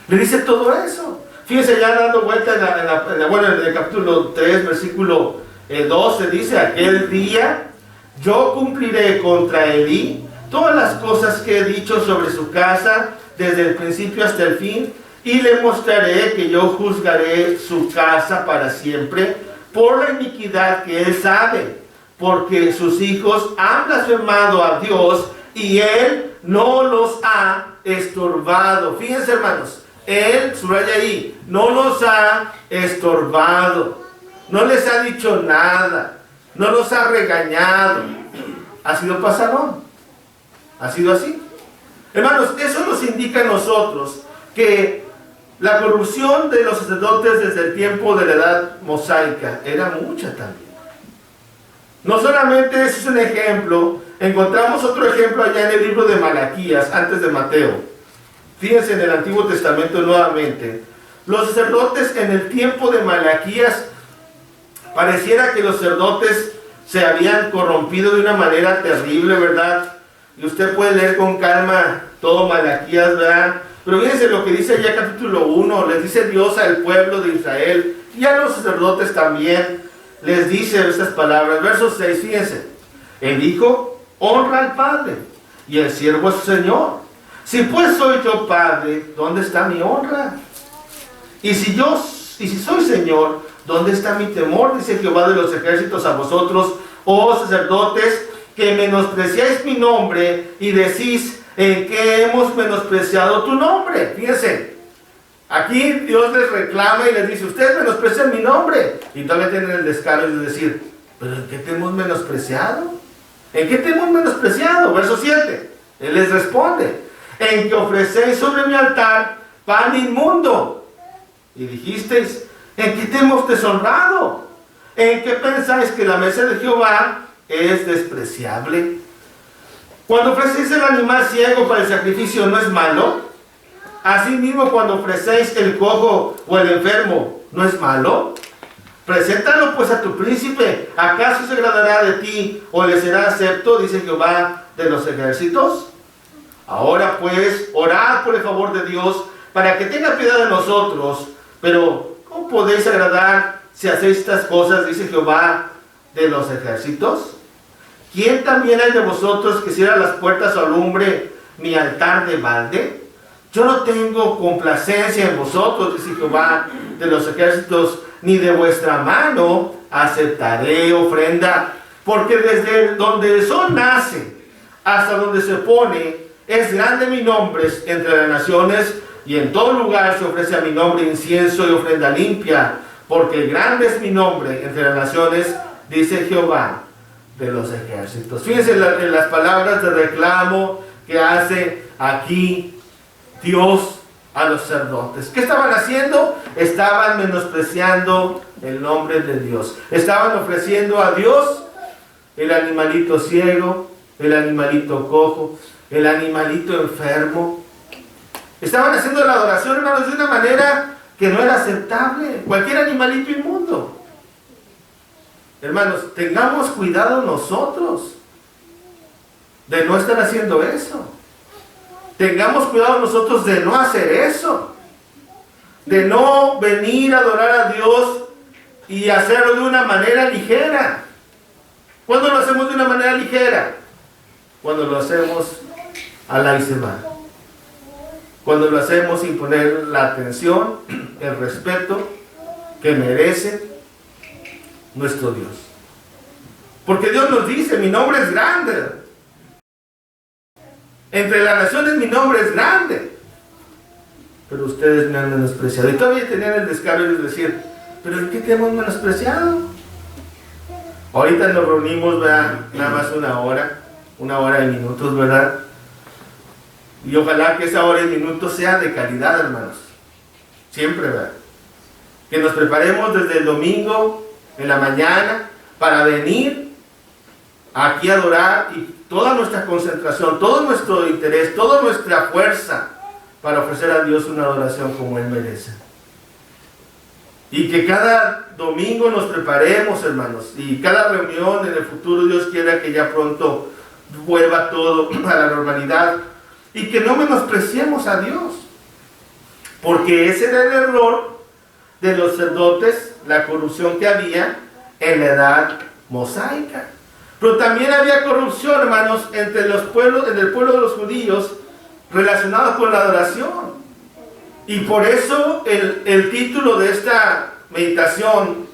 Le dice todo eso. Fíjense, ya dando vuelta en el capítulo 3, versículo 12, dice: aquel día yo cumpliré contra Elí todas las cosas que he dicho sobre su casa, desde el principio hasta el fin, y le mostraré que yo juzgaré su casa para siempre por la iniquidad que él sabe, porque sus hijos han blasfemado a Dios y él no los ha estorbado. Fíjense, hermanos, él, subraya ahí, no los ha estorbado, no les ha dicho nada, no los ha regañado. Ha sido pasadón, ha sido así. Hermanos, eso nos indica a nosotros que la corrupción de los sacerdotes desde el tiempo de la edad mosaica era mucha también. No solamente ese es un ejemplo, encontramos otro ejemplo allá en el libro de Malaquías, antes de Mateo. Fíjense en el Antiguo Testamento nuevamente. Los sacerdotes en el tiempo de Malaquías, pareciera que los sacerdotes se habían corrompido de una manera terrible, ¿verdad? Y usted puede leer con calma todo Malaquías, ¿verdad? Pero fíjense lo que dice ya capítulo 1, les dice Dios al pueblo de Israel, y a los sacerdotes también, les dice estas palabras. Verso 6, fíjense: el hijo honra al padre, y el siervo a su señor. Si pues soy yo padre, ¿dónde está mi honra? Y si soy señor, ¿dónde está mi temor? Dice Jehová de los ejércitos a vosotros, oh sacerdotes, que menospreciáis mi nombre y decís: ¿en qué hemos menospreciado tu nombre? Fíjense, aquí Dios les reclama y les dice: ustedes menosprecian mi nombre. Y todavía tienen el descaro de decir: ¿pero en qué te hemos menospreciado? ¿En qué te hemos menospreciado? Verso 7, Él les responde: en que ofrecéis sobre mi altar pan inmundo. Y dijisteis: ¿en qué te hemos deshonrado? ¿En qué pensáis que la mesa de Jehová es despreciable? Cuando ofrecéis el animal ciego para el sacrificio, ¿no es malo? Asimismo, cuando ofrecéis el cojo o el enfermo, ¿no es malo? Preséntalo pues a tu príncipe. ¿Acaso se agradará de ti o le será acepto? Dice Jehová de los ejércitos. Ahora pues, orad por el favor de Dios para que tenga piedad de nosotros. Pero ¿cómo podéis agradar si hacéis estas cosas? Dice Jehová de los ejércitos. ¿Quién también hay de vosotros que cierra las puertas o alumbre mi altar de balde? Yo no tengo complacencia en vosotros, dice Jehová de los ejércitos, ni de vuestra mano aceptaré ofrenda, porque desde donde el sol nace hasta donde se pone, es grande mi nombre entre las naciones, y en todo lugar se ofrece a mi nombre incienso y ofrenda limpia, porque grande es mi nombre entre las naciones, dice Jehová de los ejércitos. Fíjense en las palabras de reclamo que hace aquí Dios a los sacerdotes. ¿Qué estaban haciendo? Estaban menospreciando el nombre de Dios. Estaban ofreciendo a Dios el animalito ciego, el animalito cojo, el animalito enfermo. Estaban haciendo la adoración, hermanos, de una manera que no era aceptable. Cualquier animalito inmundo. Hermanos, tengamos cuidado nosotros de no estar haciendo eso. Tengamos cuidado nosotros de no hacer eso. De no venir a adorar a Dios y hacerlo de una manera ligera. ¿Cuándo lo hacemos de una manera ligera? Cuando lo hacemos a la y se va. Cuando lo hacemos sin poner la atención, el respeto que merece nuestro Dios. Porque Dios nos dice: mi nombre es grande. Entre las naciones mi nombre es grande. pero ustedes me han menospreciado. Y todavía tenían el descaro de decir, ¿pero en qué te hemos menospreciado? Ahorita nos reunimos, ¿verdad? Nada más una hora y minutos, ¿verdad? Y ojalá que esa hora y minutos sea de calidad, hermanos. Siempre, ¿verdad? Que nos preparemos desde el domingo en la mañana para venir aquí a adorar y toda nuestra concentración, todo nuestro interés, toda nuestra fuerza para ofrecer a Dios una adoración como Él merece. Y que cada domingo nos preparemos, hermanos, y cada reunión en el futuro, Dios quiera que ya pronto vuelva todo a la normalidad y que no menospreciemos a Dios, porque ese era el error de los sacerdotes, la corrupción que había en la edad mosaica. Pero también había corrupción, hermanos, entre los pueblos, en el pueblo de los judíos, relacionado con la adoración. Y por eso el título de esta meditación,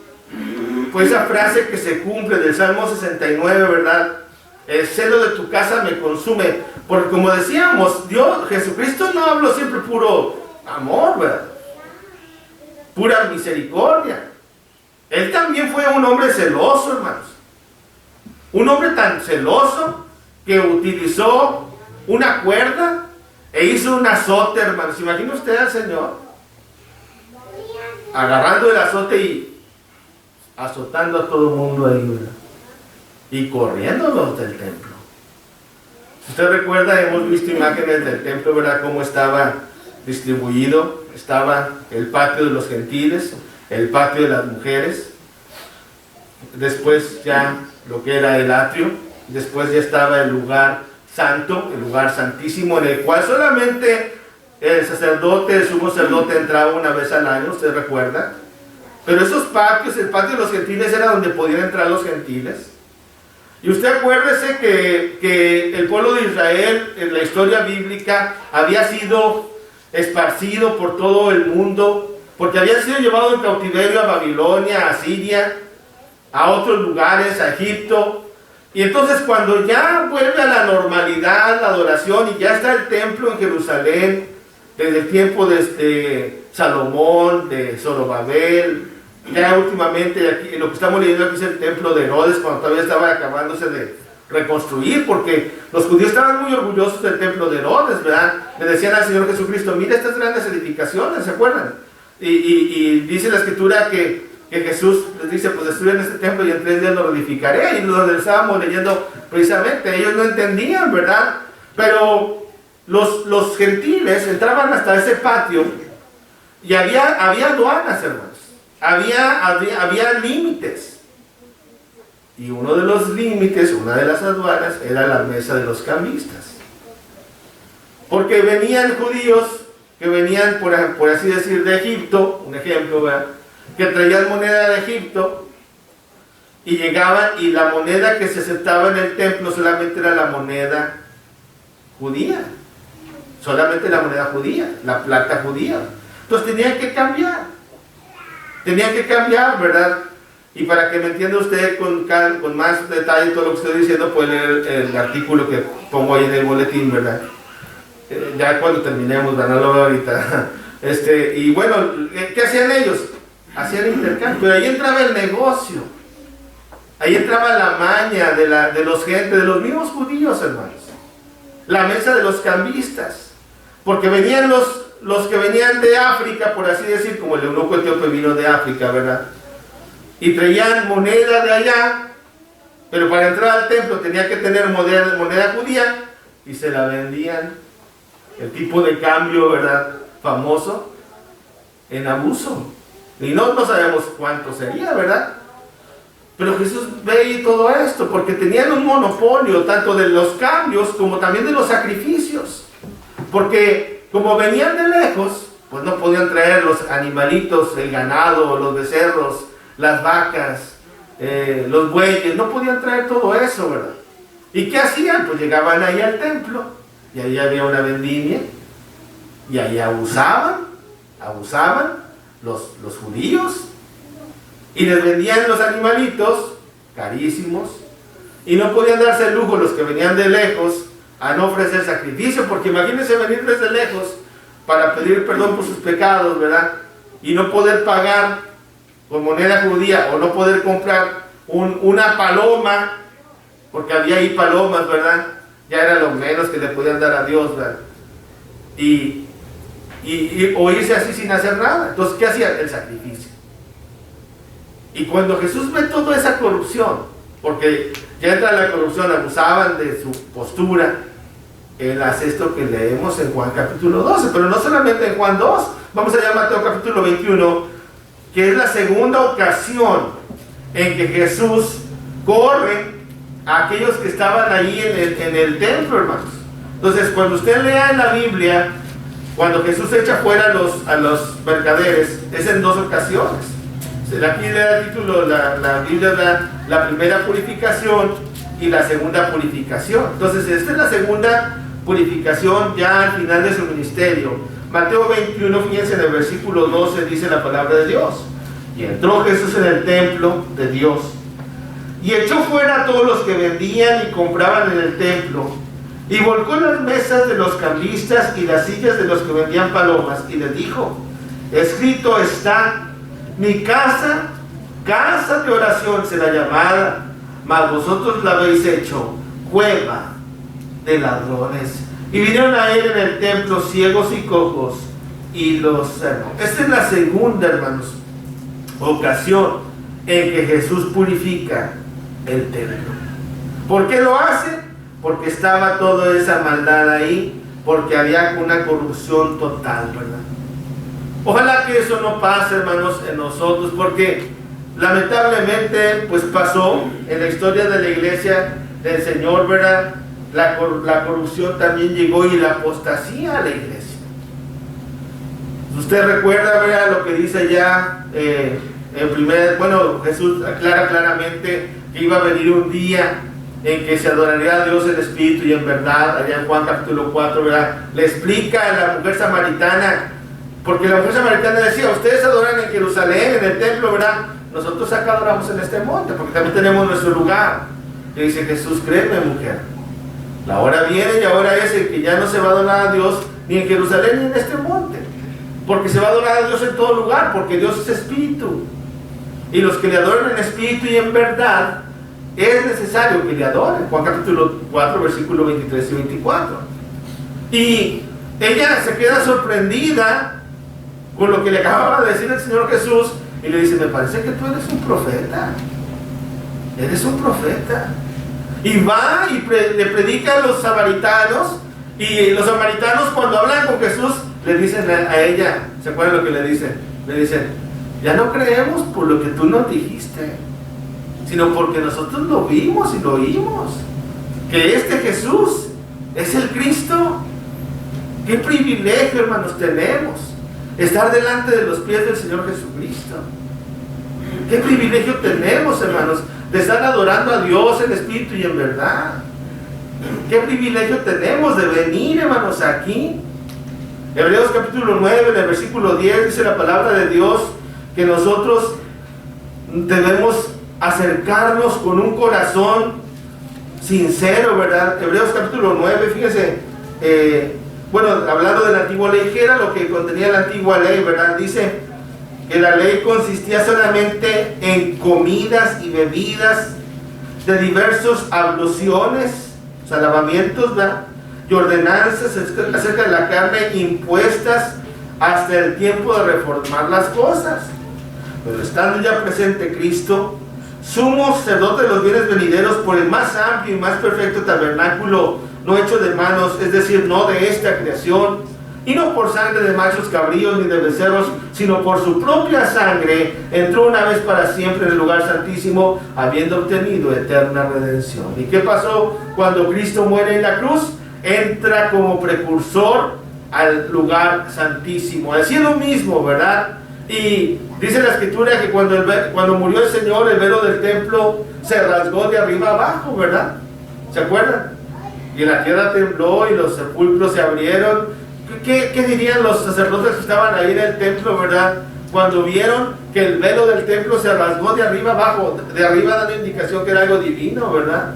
pues esa frase que se cumple del Salmo 69, ¿verdad? El celo de tu casa me consume. Porque como decíamos, Dios, Jesucristo no habló siempre puro amor, ¿verdad? Pura misericordia. Él también fue un hombre celoso, hermanos. Un hombre tan celoso que utilizó una cuerda e hizo un azote, hermanos. ¿Imagina usted al Señor agarrando el azote y azotando a todo el mundo ahí, ¿verdad? Y corriéndolos del templo? Si usted recuerda, hemos visto imágenes del templo, ¿verdad? Cómo estaba distribuido. Estaba el patio de los gentiles, el patio de las mujeres, después ya lo que era el atrio, después ya estaba el lugar santo, el lugar santísimo, en el cual solamente el sacerdote, el sumo sacerdote entraba una vez al año, usted recuerda. Pero esos patios, el patio de los gentiles era donde podían entrar los gentiles. Y usted acuérdese que el pueblo de Israel en la historia bíblica había sido esparcido por todo el mundo, porque había sido llevado en cautiverio a Babilonia, a Siria, a otros lugares, a Egipto. Y entonces cuando ya vuelve a la normalidad la adoración y ya está el templo en Jerusalén, desde el tiempo de Salomón, de Zorobabel, ya últimamente aquí, lo que estamos leyendo aquí es el templo de Herodes, cuando todavía estaba acabándose de reconstruir, porque los judíos estaban muy orgullosos del templo de Herodes, ¿verdad? Le decían al Señor Jesucristo, mira estas grandes edificaciones, ¿se acuerdan? Y dice la Escritura que Jesús les dice, pues destruyan este templo y en 3 días lo reedificaré. Y donde estábamos leyendo precisamente, ellos no entendían, ¿verdad? Pero los gentiles entraban hasta ese patio y había aduanas, hermanos. Había límites. Y uno de los límites, una de las aduanas, era la mesa de los cambistas. Porque venían judíos que venían, por así decir, de Egipto, un ejemplo, ¿verdad?, que traían moneda de Egipto y llegaban y la moneda que se aceptaba en el templo solamente era la moneda judía, solamente la moneda judía, la plata judía. Entonces tenían que cambiar, ¿verdad? Y para que me entienda usted con más detalle todo lo que estoy diciendo, puede leer el artículo que pongo ahí en el boletín, ¿verdad? Ya cuando terminemos, ¿verdad? No lo veo ahorita. Y bueno, ¿qué hacían ellos? Hacían intercambio, pero ahí entraba el negocio, ahí entraba la maña de los gentes, de los mismos judíos, hermanos, la mesa de los cambistas, porque venían los que venían de África, por así decir, como el eunuco etíope vino de África, ¿verdad? Y traían moneda de allá, pero para entrar al templo tenía que tener moneda judía, y se la vendían, el tipo de cambio, ¿verdad?, famoso, en abuso. Y no sabemos cuánto sería, ¿verdad? Pero Jesús ve todo esto, porque tenían un monopolio tanto de los cambios como también de los sacrificios. Porque como venían de lejos, pues no podían traer los animalitos, el ganado, los becerros, las vacas, los bueyes, no podían traer todo eso, ¿verdad? ¿Y qué hacían? Pues llegaban ahí al templo, y ahí había una vendimia, y ahí abusaban los judíos, y les vendían los animalitos carísimos, y no podían darse el lujo los que venían de lejos a no ofrecer sacrificio, porque imagínense venir desde lejos para pedir perdón por sus pecados, ¿verdad? Y no poder pagar con moneda judía o no poder comprar una paloma, porque había ahí palomas, ¿verdad? Ya era lo menos que le podían dar a Dios, ¿verdad? O irse así sin hacer nada. Entonces, ¿qué hacía? El sacrificio. Y cuando Jesús ve toda esa corrupción, porque ya entra la corrupción, abusaban de su postura, Él hace esto que leemos en Juan capítulo 12, pero no solamente en Juan 2, vamos allá a Mateo capítulo 21, que es la segunda ocasión en que Jesús corre a aquellos que estaban ahí en el templo, hermanos. Entonces, cuando usted lea en la Biblia, cuando Jesús echa fuera a los mercaderes, es en dos ocasiones. Aquí le da el título, la Biblia da la primera purificación y la segunda purificación. Entonces, esta es la segunda purificación ya al final de su ministerio. Mateo 21, fíjense en el versículo 12, dice la palabra de Dios. Y entró Jesús en el templo de Dios y echó fuera a todos los que vendían y compraban en el templo, y volcó las mesas de los cambistas y las sillas de los que vendían palomas, y les dijo: escrito está, mi casa, casa de oración será llamada, mas vosotros la habéis hecho cueva de ladrones. Y vinieron a él en el templo ciegos y cojos, y los sanó. Esta es la segunda, hermanos, ocasión en que Jesús purifica el templo. ¿Por qué lo hace? Porque estaba toda esa maldad ahí, porque había una corrupción total, ¿verdad? Ojalá que eso no pase, hermanos, en nosotros, porque lamentablemente pues pasó en la historia de la iglesia del Señor, ¿verdad? La corrupción también llegó, y la apostasía a la iglesia. Usted recuerda, ¿verdad?, lo que dice ya Jesús aclara claramente que iba a venir un día en que se adoraría a Dios en espíritu y en verdad. Allá en Juan capítulo 4, ¿verdad?, le explica a la mujer samaritana, porque la mujer samaritana decía: ustedes adoran en Jerusalén, en el templo, ¿verdad? Nosotros acá adoramos en este monte, porque también tenemos nuestro lugar. Y dice Jesús: créeme, mujer, la hora viene y ahora es en que ya no se va a adorar a Dios ni en Jerusalén ni en este monte, porque se va a adorar a Dios en todo lugar, porque Dios es espíritu, y los que le adoran en espíritu y en verdad es necesario que le adoren. Juan capítulo 4, versículos 23 y 24. Y ella se queda sorprendida con lo que le acababa de decir el Señor Jesús, y le dice: me parece que tú eres un profeta. Eres un profeta. Y va y le predica a los samaritanos, y los samaritanos, cuando hablan con Jesús, le dicen a ella, ¿se acuerdan lo que le dicen? Le dicen: ya no creemos por lo que tú nos dijiste, sino porque nosotros lo vimos y lo oímos, que este Jesús es el Cristo. Qué privilegio, hermanos, tenemos estar delante de los pies del Señor Jesucristo. Qué privilegio tenemos, hermanos, de estar adorando a Dios en espíritu y en verdad. Qué privilegio tenemos de venir, hermanos, aquí. Hebreos capítulo 9, en el versículo 10, dice la palabra de Dios que nosotros debemos acercarnos con un corazón sincero, ¿verdad? Hebreos capítulo 9, fíjense, hablando de la antigua ley, que era lo que contenía la antigua ley, ¿verdad? Dice que la ley consistía solamente en comidas y bebidas de diversas abluciones, o sea, lavamientos, ¿verdad?, y ordenanzas acerca de la carne impuestas hasta el tiempo de reformar las cosas. Pero estando ya presente Cristo, sumo sacerdote de los bienes venideros, por el más amplio y más perfecto tabernáculo, no hecho de manos, es decir, no de esta creación, y no por sangre de machos cabríos ni de becerros, sino por su propia sangre, entró una vez para siempre en el lugar santísimo, habiendo obtenido eterna redención. ¿Y qué pasó cuando Cristo muere en la cruz? Entra como precursor al lugar santísimo, al cielo mismo, ¿verdad? Y dice la Escritura que cuando murió el Señor, el velo del templo se rasgó de arriba abajo, ¿verdad? ¿Se acuerdan? Y la tierra tembló y los sepulcros se abrieron. ¿Qué dirían los sacerdotes que estaban ahí en el templo, verdad? Cuando vieron que el velo del templo se rasgó de arriba abajo, de arriba dando indicación que era algo divino, ¿verdad?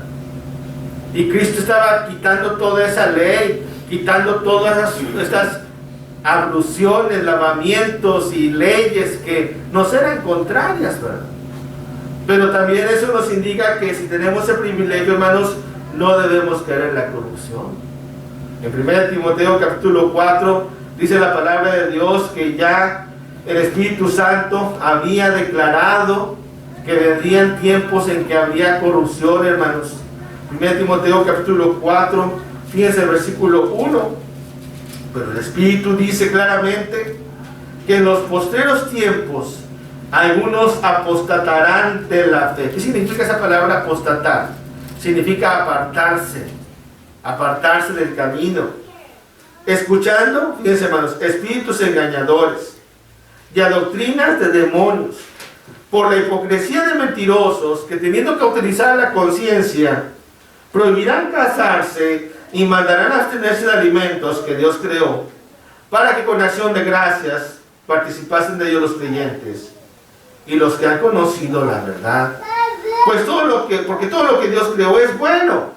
Y Cristo estaba quitando toda esa ley, quitando todas estas abluciones, lavamientos y leyes que nos eran contrarias, ¿verdad? Pero también eso nos indica que si tenemos ese privilegio, hermanos, no debemos caer en la corrupción. En 1 Timoteo capítulo 4 dice la palabra de Dios que ya el Espíritu Santo había declarado que vendrían tiempos en que habría corrupción, hermanos. 1 Timoteo capítulo 4, fíjense el versículo 1. Pero el Espíritu dice claramente que en los postreros tiempos algunos apostatarán de la fe. ¿Qué significa esa palabra apostatar? Significa apartarse del camino. Escuchando, fíjense hermanos, espíritus engañadores y a doctrinas de demonios, por la hipocresía de mentirosos que teniendo cauterizada la conciencia, prohibirán casarse y mandarán abstenerse de alimentos que Dios creó, para que con acción de gracias participasen de ellos los creyentes y los que han conocido la verdad. Pues porque todo lo que Dios creó es bueno,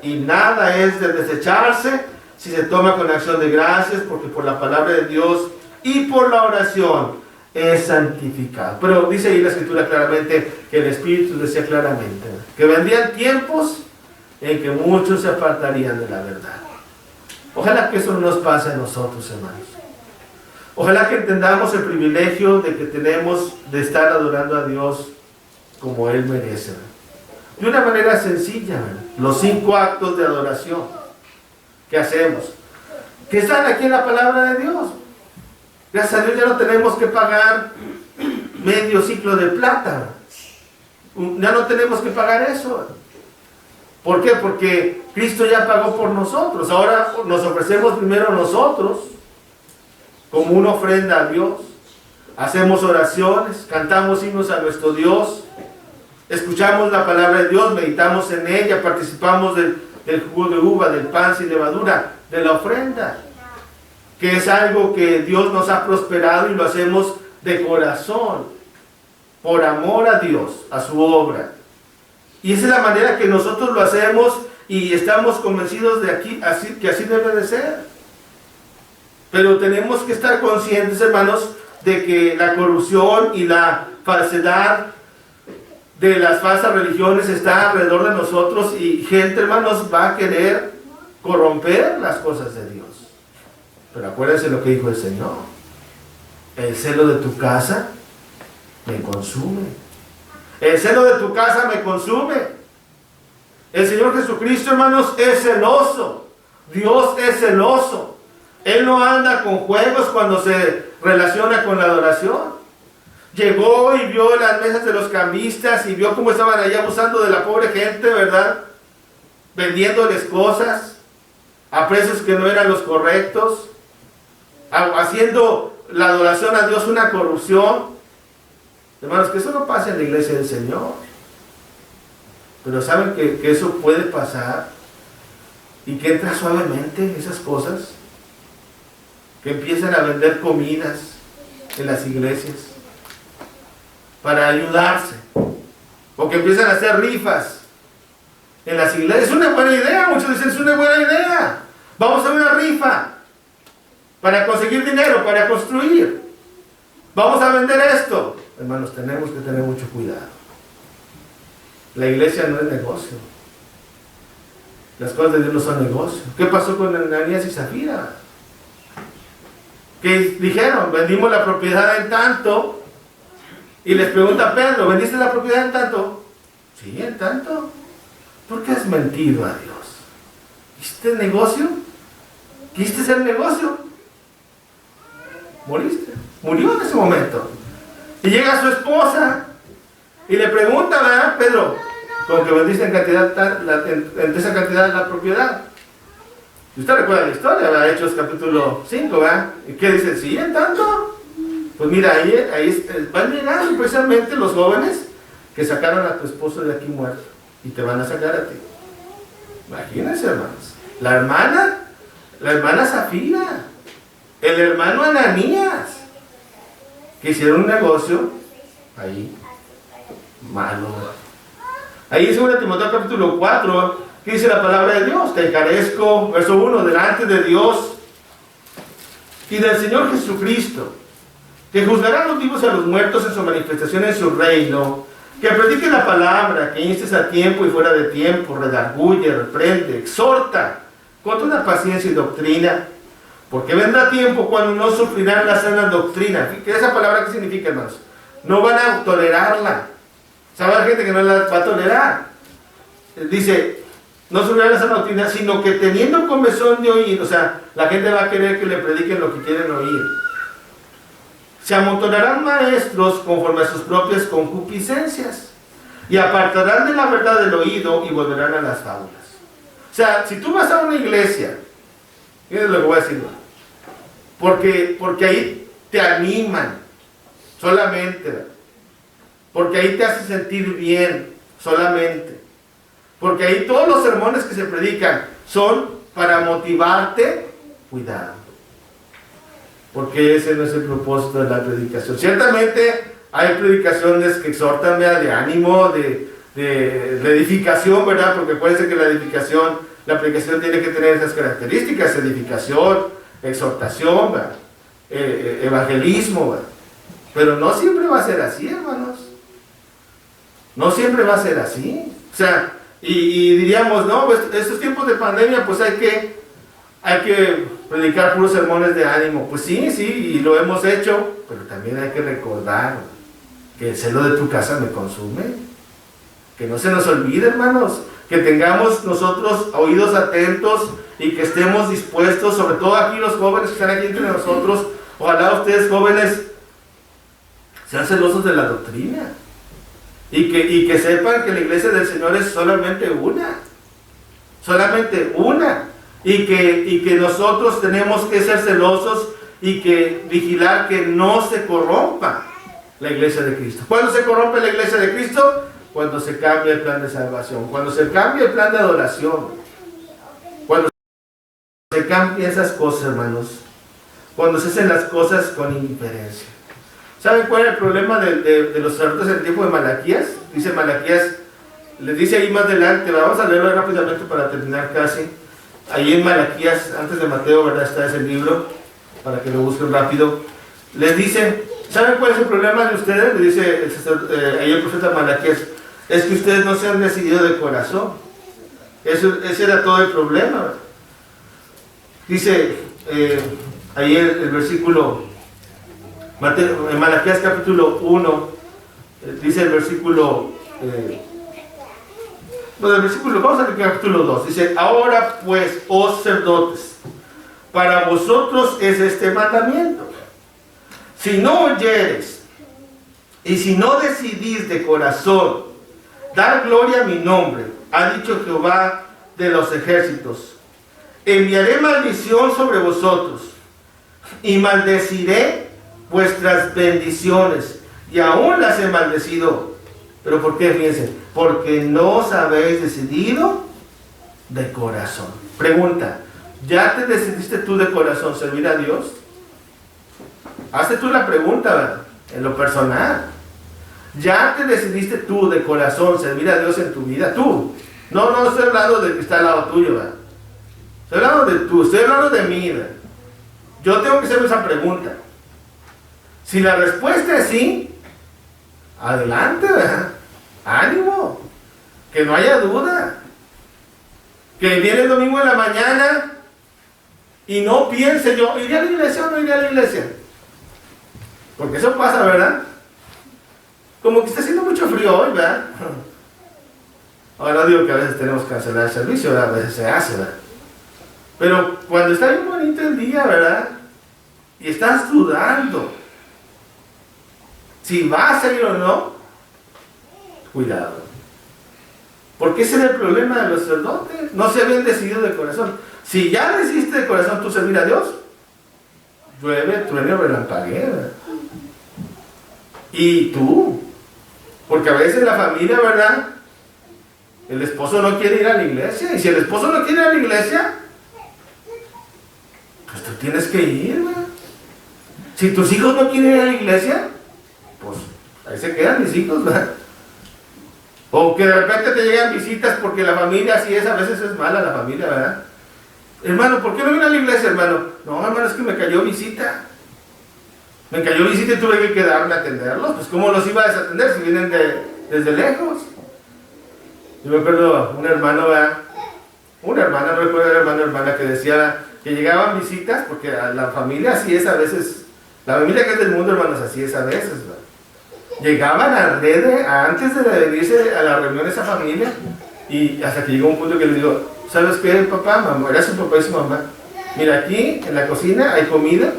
y nada es de desecharse si se toma con acción de gracias, porque por la palabra de Dios y por la oración es santificado. Pero dice ahí la Escritura claramente, que el Espíritu decía claramente, que vendrían tiempos en que muchos se apartarían de la verdad. Ojalá que eso no nos pase a nosotros, hermanos. Ojalá que entendamos el privilegio de que tenemos de estar adorando a Dios como Él merece, ¿verdad? De una manera sencilla, ¿verdad? Los 5 actos de adoración que hacemos, que están aquí en la palabra de Dios. Gracias a Dios ya no tenemos que pagar medio ciclo de plata, ya no tenemos que pagar eso, ¿verdad? ¿Por qué? Porque Cristo ya pagó por nosotros. Ahora nos ofrecemos primero nosotros como una ofrenda a Dios. Hacemos oraciones, cantamos himnos a nuestro Dios, escuchamos la palabra de Dios, meditamos en ella, participamos del jugo de uva, del pan sin levadura, de la ofrenda, que es algo que Dios nos ha prosperado y lo hacemos de corazón, por amor a Dios, a su obra. Y esa es la manera que nosotros lo hacemos y estamos convencidos de que así debe de ser. Pero tenemos que estar conscientes, hermanos, de que la corrupción y la falsedad de las falsas religiones está alrededor de nosotros y gente, hermanos, va a querer corromper las cosas de Dios. Pero acuérdense lo que dijo el Señor: el celo de tu casa me consume. El celo de tu casa me consume. El Señor Jesucristo, hermanos, es celoso. Dios es celoso. Él no anda con juegos cuando se relaciona con la adoración. Llegó y vio las mesas de los cambistas y vio cómo estaban allá abusando de la pobre gente, ¿verdad? Vendiéndoles cosas a precios que no eran los correctos, haciendo la adoración a Dios una corrupción. Hermanos, que eso no pasa en la iglesia del Señor. Pero saben que eso puede pasar y que entra suavemente esas cosas, que empiezan a vender comidas en las iglesias para ayudarse, o que empiezan a hacer rifas en las iglesias. Es una buena idea, muchos dicen, es una buena idea, vamos a hacer una rifa para conseguir dinero, para construir, vamos a vender esto. Hermanos, tenemos que tener mucho cuidado. La iglesia no es negocio, las cosas de Dios no son negocio. ¿Qué pasó con Ananías y Zafira? Que dijeron, vendimos la propiedad en tanto. Y les pregunta Pedro, ¿vendiste la propiedad en tanto? Sí, en tanto. ¿Por qué has mentido a Dios? ¿Hiciste el negocio? ¿Quisiste ser negocio? Moriste. Murió en ese momento. Y llega su esposa y le pregunta, ¿verdad, Pedro? Con que vendiste en esa cantidad la propiedad. Y usted recuerda la historia, ¿verdad? Hechos capítulo 5, ¿verdad? ¿Y qué dice? ¿Sí, en tanto? Pues mira, ahí van llegando precisamente los jóvenes que sacaron a tu esposo de aquí muerto y te van a sacar a ti. Imagínense, hermanos. La hermana Zafira, el hermano Ananías, que hicieron un negocio ahí malo. Ahí en 2 Timoteo capítulo 4, que dice la palabra de Dios, te encarezco, verso 1, delante de Dios y del Señor Jesucristo, que juzgará a los vivos y a los muertos en su manifestación en su reino, que predique la palabra, que instes a tiempo y fuera de tiempo, redarguye, reprende, exhorta, con toda paciencia y doctrina, porque vendrá tiempo cuando no sufrirán la sana doctrina. ¿Qué esa palabra qué significa, hermanos? No van a tolerarla. ¿Sabe la gente que no la va a tolerar? Dice, no sufrirán la sana doctrina, sino que teniendo comezón de oír, o sea, la gente va a querer que le prediquen lo que quieren oír. Se amontonarán maestros conforme a sus propias concupiscencias y apartarán de la verdad del oído y volverán a las fábulas. O sea, si tú vas a una iglesia, fíjate lo que voy a decir, porque ahí te animan solamente, porque ahí te hace sentir bien solamente, porque ahí todos los sermones que se predican son para motivarte, cuidado. Porque ese no es el propósito de la predicación. Ciertamente hay predicaciones que exhortan, ¿verdad?, de ánimo, de edificación, ¿verdad? Porque acuérdense que la predicación tiene que tener esas características: edificación, exhortación, ¿verdad?, evangelismo, ¿verdad? Pero no siempre va a ser así, hermanos. No siempre va a ser así. O sea, y diríamos, no, pues estos tiempos de pandemia, pues hay que predicar puros sermones de ánimo. Pues sí, y lo hemos hecho, pero también hay que recordar que el celo de tu casa me consume. Que no se nos olvide, hermanos, que tengamos nosotros oídos atentos y que estemos dispuestos, sobre todo aquí los jóvenes que están aquí entre nosotros. Ojalá ustedes, jóvenes, sean celosos de la doctrina y que sepan que la iglesia del Señor es solamente una, y que nosotros tenemos que ser celosos y que vigilar que no se corrompa la iglesia de Cristo. ¿Cuándo se corrompe la iglesia de Cristo? Cuando se cambia el plan de salvación, cuando se cambia el plan de adoración, cuando se cambian esas cosas, hermanos, cuando se hacen las cosas con indiferencia. ¿Saben cuál es el problema de los sacerdotes en el tiempo de Malaquías? Dice Malaquías, les dice ahí más adelante, vamos a leerlo rápidamente para terminar casi. Ahí en Malaquías, antes de Mateo, ¿verdad?, está ese libro, para que lo busquen rápido. Les dice, ¿saben cuál es el problema de ustedes? Le dice ahí el profeta Malaquías, es que ustedes no se han decidido de corazón. Ese era todo el problema, ¿verdad? Dice ahí el versículo, en Malaquías capítulo 1, dice el versículo, vamos al capítulo 2, dice, ahora pues, oh sacerdotes, para vosotros es este mandamiento: si no oyeres y si no decidís de corazón dar gloria a mi nombre, ha dicho Jehová de los ejércitos, enviaré maldición sobre vosotros y maldeciré vuestras bendiciones, y aún las he maldecido. ¿Pero por qué? Fíjense, porque no os habéis decidido de corazón. Pregunta, ¿ya te decidiste tú de corazón servir a Dios? Hazte tú la pregunta, ¿verdad?, en lo personal. ¿Ya te decidiste tú de corazón servir a Dios en tu vida? Tú. No estoy hablando del que está al lado tuyo, ¿verdad? Estoy hablando de tú, estoy hablando de mí, ¿verdad? Yo tengo que hacerme esa pregunta. Si la respuesta es sí, adelante, ¿verdad? Ánimo, que no haya duda. Que viene el domingo en la mañana y no piense yo, ¿iré a la iglesia o no iré a la iglesia? Porque eso pasa, ¿verdad? Como que está haciendo mucho frío hoy, ¿verdad? Ahora digo que a veces tenemos que cancelar el servicio, ¿verdad? A veces se hace, ¿verdad? Pero cuando está bien bonito el día, ¿verdad?, y estás dudando si vas a ir o no, cuidado. Porque ese era el problema de los sacerdotes. No se habían decidido de corazón. Si ya decidiste de corazón tú servir a Dios, llueve, truene o relampaguee, ¿verdad? Y tú, porque a veces la familia, ¿verdad?, el esposo no quiere ir a la iglesia, y si el esposo no quiere ir a la iglesia, pues tú tienes que ir, ¿verdad? Si tus hijos no quieren ir a la iglesia, pues ahí se quedan mis hijos, ¿verdad? O que de repente te llegan visitas porque la familia así es, a veces es mala la familia, ¿verdad? Hermano, ¿por qué no vino a la iglesia, hermano? No, hermano, es que me cayó visita. Me cayó visita y tuve que quedarme a atenderlos. Pues, ¿cómo los iba a desatender si vienen desde lejos? Yo me acuerdo un hermano, ¿verdad? Una hermana, no recuerdo el hermano o hermana, que decía que llegaban visitas, porque a la familia así es a veces. La familia que es del mundo, hermanos, así es a veces, ¿verdad? Llegaban antes de venirse a la reunión de esa familia, y hasta que llegó un punto que les digo, ¿sabes qué, papá, mamá? Era su papá y su mamá. Mira, aquí en la cocina hay comida,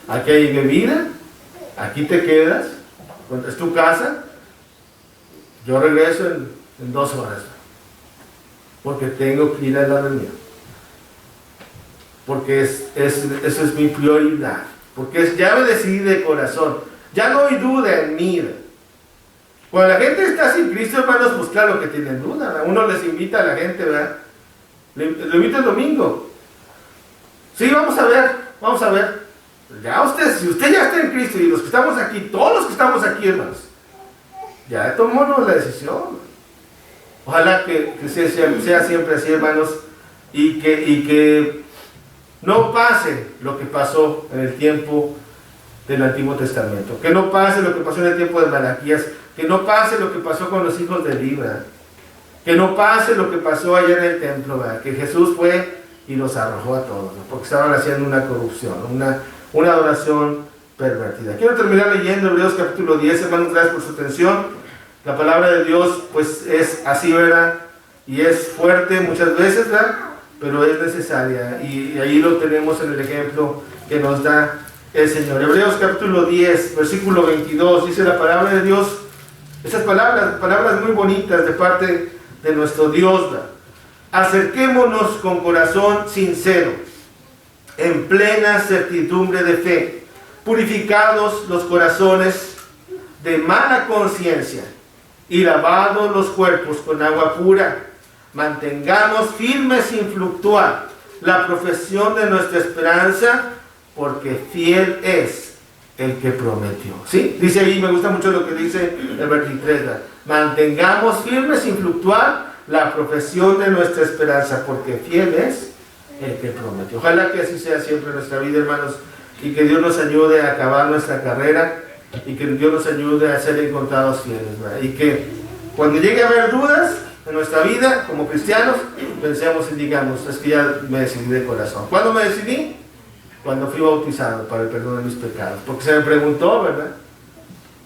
aquí hay bebida, aquí te quedas, es tu casa, yo regreso en 2 horas, porque tengo que ir a la reunión, porque eso es mi prioridad, porque ya me decidí de corazón, ya no hay duda en mí. Cuando la gente está sin Cristo, hermanos, pues claro que tienen duda, ¿verdad? Uno les invita a la gente, ¿verdad? Lo invita el domingo. Sí, vamos a ver. Ya si usted ya está en Cristo, y los que estamos aquí, todos los que estamos aquí, hermanos, ya tomó la decisión. Ojalá que sea siempre así, hermanos, y que no pase lo que pasó en el tiempo del Antiguo Testamento, que no pase lo que pasó en el tiempo de Malaquías, que no pase lo que pasó con los hijos de Libra, que no pase lo que pasó allá en el templo, ¿verdad? Que Jesús fue y los arrojó a todos, ¿no? Porque estaban haciendo una corrupción, una adoración pervertida. Quiero terminar leyendo Hebreos capítulo 10, hermanos, gracias por su atención. La palabra de Dios, pues, es así, ¿verdad? Y es fuerte muchas veces, ¿verdad? Pero es necesaria, y ahí lo tenemos en el ejemplo que nos da el Señor. Hebreos capítulo 10, versículo 22, dice la palabra de Dios, esas palabras muy bonitas de parte de nuestro Dios, ¿verdad? Acerquémonos con corazón sincero, en plena certidumbre de fe, purificados los corazones de mala conciencia y lavados los cuerpos con agua pura. Mantengamos firme sin fluctuar la profesión de nuestra esperanza, porque fiel es el que prometió. ¿Sí? Dice ahí, me gusta mucho lo que dice el 23. Mantengamos firme sin fluctuar la profesión de nuestra esperanza, porque fiel es el que prometió. Ojalá que así sea siempre en nuestra vida, hermanos, y que Dios nos ayude a acabar nuestra carrera, y que Dios nos ayude a ser encontrados fieles, ¿verdad? Y que cuando llegue a haber dudas en nuestra vida como cristianos, pensemos y digamos, es que ya me decidí de corazón. ¿Cuándo me decidí? Cuando fui bautizado para el perdón de mis pecados. Porque se me preguntó, ¿verdad?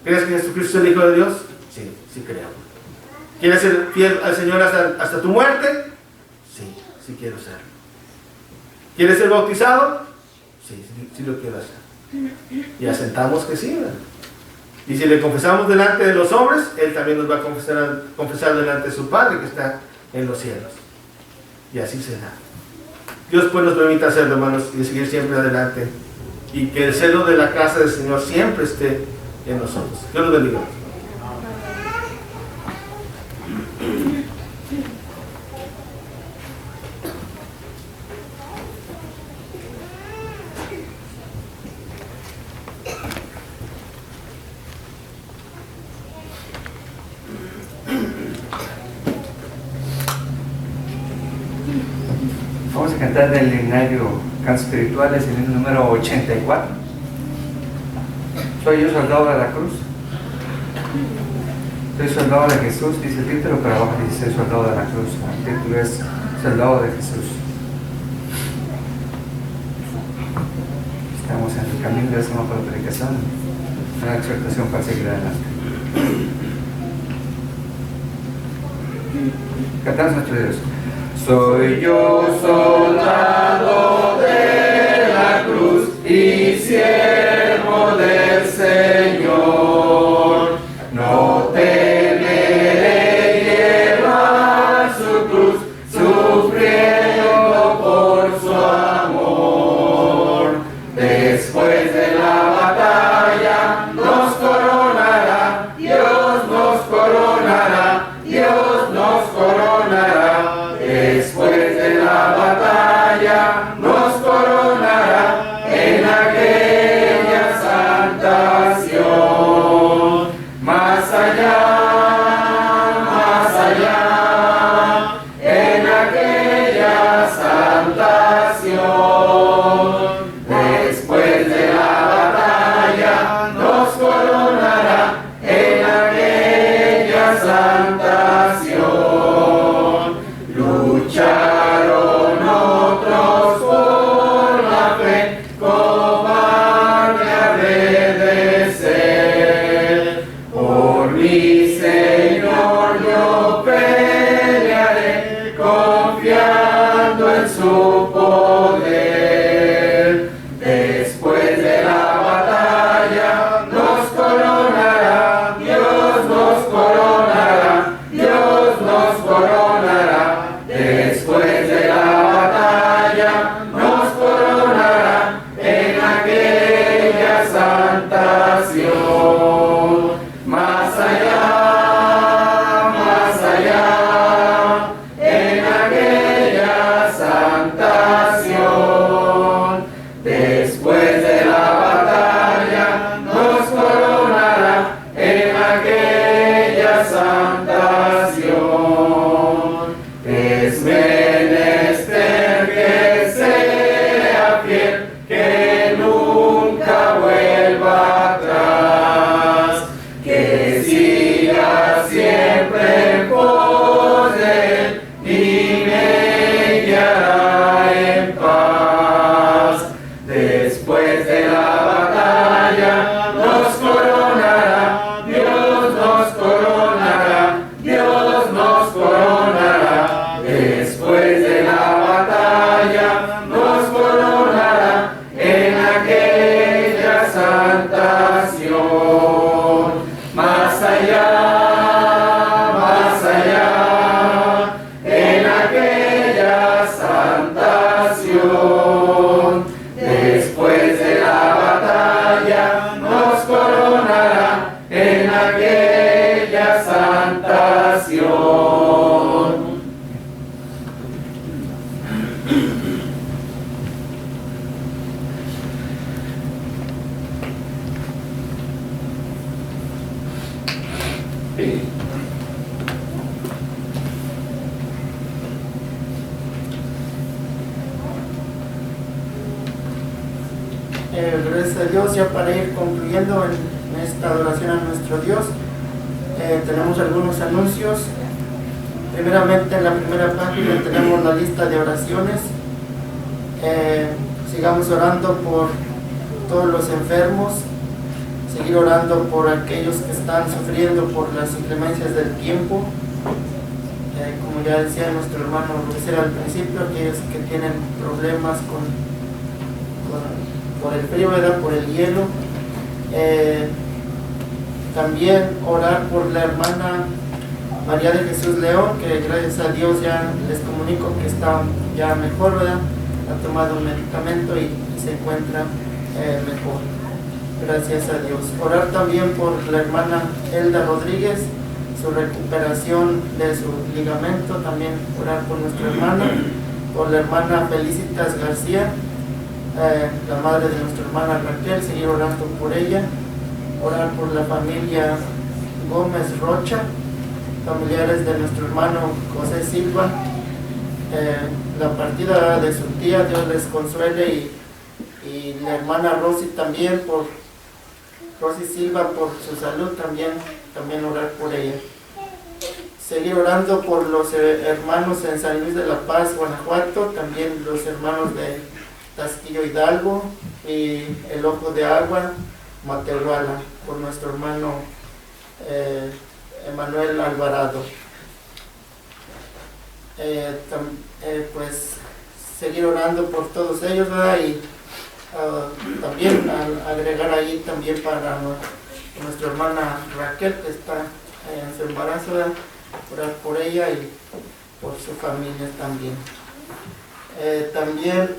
¿Crees que Jesucristo es el Hijo de Dios? Sí, sí creo. ¿Quieres ser fiel al Señor hasta tu muerte? Sí, sí quiero serlo. ¿Quieres ser bautizado? Sí, sí lo quiero hacer. Y asentamos que sí, ¿verdad? Y si le confesamos delante de los hombres, Él también nos va a confesar delante de su Padre que está en los cielos. Y así será. Dios pues nos permita hacerlo, hermanos, y seguir siempre adelante. Y que el celo de la casa del Señor siempre esté en nosotros. Dios los bendiga. Vamos a cantar del himnario Cantos Espirituales, el himno número 84. Soy yo soldado de la cruz. Soy soldado de Jesús, dice el título, pero abajo dice soy soldado de la cruz. El título es soldado de Jesús. Estamos en el camino de esa nueva predicación, una exhortación para seguir adelante. Cantamos nuestro Dios. Soy yo soldado de la cruz y siervo del Señor. No temeré llevar su cruz, sufriendo por su amor. Después de la batalla nos coronará, Dios nos coronará, Dios nos coronará. Después de la batalla nos coronará en aquella santa Sion. Más allá, en aquella santa Gracias a Dios, ya para ir concluyendo en esta adoración a nuestro Dios, tenemos algunos anuncios. Primeramente, en la primera página tenemos la lista de oraciones. Sigamos orando por todos los enfermos, seguir orando por aquellos que están sufriendo por las inclemencias del tiempo. Como ya decía nuestro hermano Luis al principio, aquellos que tienen problemas por el frío, ¿verdad? Por el hielo. También orar por la hermana María de Jesús León, que gracias a Dios ya les comunico que está ya mejor, ¿verdad? Ha tomado un medicamento y se encuentra mejor. Gracias a Dios. Orar también por la hermana Elda Rodríguez, su recuperación de su ligamento. También orar por nuestra hermana, por la hermana Felicitas García, la madre de nuestra hermana Raquel, seguir orando por ella. Orar por la familia Gómez Rocha, familiares de nuestro hermano José Silva, la partida de su tía, Dios les consuele, y la hermana Rosy también, por Rosy Silva, por su salud, también orar por ella. Seguir orando por los hermanos en San Luis de la Paz, Guanajuato, también los hermanos de Tasquillo Hidalgo y el Ojo de Agua, Matehuala, por nuestro hermano Emanuel Alvarado. Pues seguir orando por todos ellos, ¿verdad? Y también agregar ahí también para nuestra hermana Raquel, que está en su embarazo, ¿verdad? Orar por ella y por su familia también. También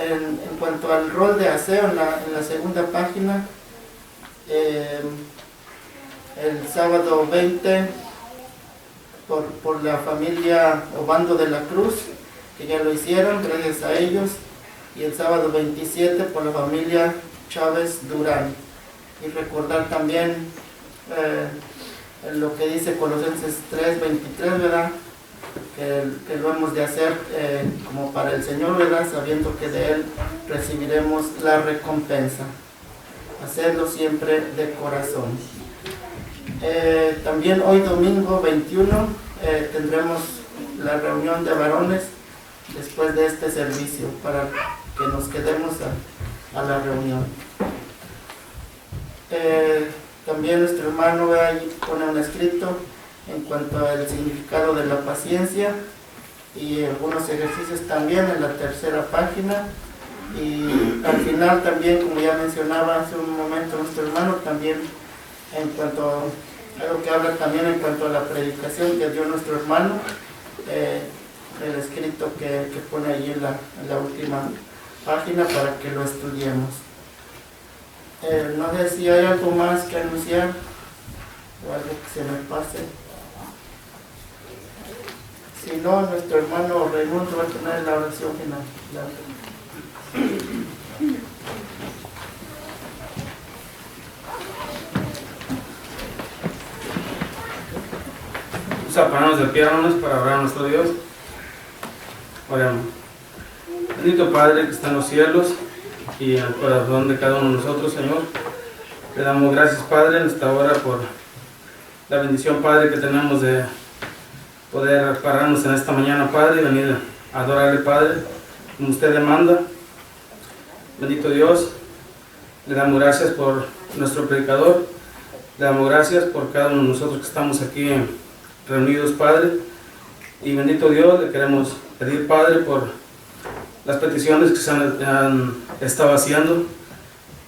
en cuanto al rol de aseo, en la segunda página, el sábado 20 por la familia Obando de la Cruz, que ya lo hicieron, gracias a ellos, y el sábado 27 por la familia Chávez Durán. Y recordar también lo que dice Colosenses 3:23, ¿verdad? Que lo hemos de hacer como para el Señor, ¿verdad? Sabiendo que de Él recibiremos la recompensa. Hacerlo siempre de corazón. También hoy domingo 21 tendremos la reunión de varones después de este servicio, para que nos quedemos a la reunión. También nuestro hermano ahí pone un escrito en cuanto al significado de la paciencia y algunos ejercicios también en la tercera página. Y al final también, como ya mencionaba hace un momento nuestro hermano, también en cuanto a algo que habla también en cuanto a la predicación que dio nuestro hermano, el escrito que pone ahí en la última página para que lo estudiemos. No sé si hay algo más que anunciar o algo que se me pase. Si no, nuestro hermano Raimundo va a tener la oración final. Vamos a ponernos de pie, hermanos, para orar a nuestro Dios. Oremos. Bendito Padre que está en los cielos y en el corazón de cada uno de nosotros, Señor. Le damos gracias, Padre, en esta hora por la bendición, Padre, que tenemos de poder pararnos en esta mañana, Padre, y venir a adorarle, Padre, como usted demanda. Bendito Dios, le damos gracias por nuestro predicador, le damos gracias por cada uno de nosotros que estamos aquí reunidos, Padre, y bendito Dios, le queremos pedir, Padre, por las peticiones que se han estado haciendo,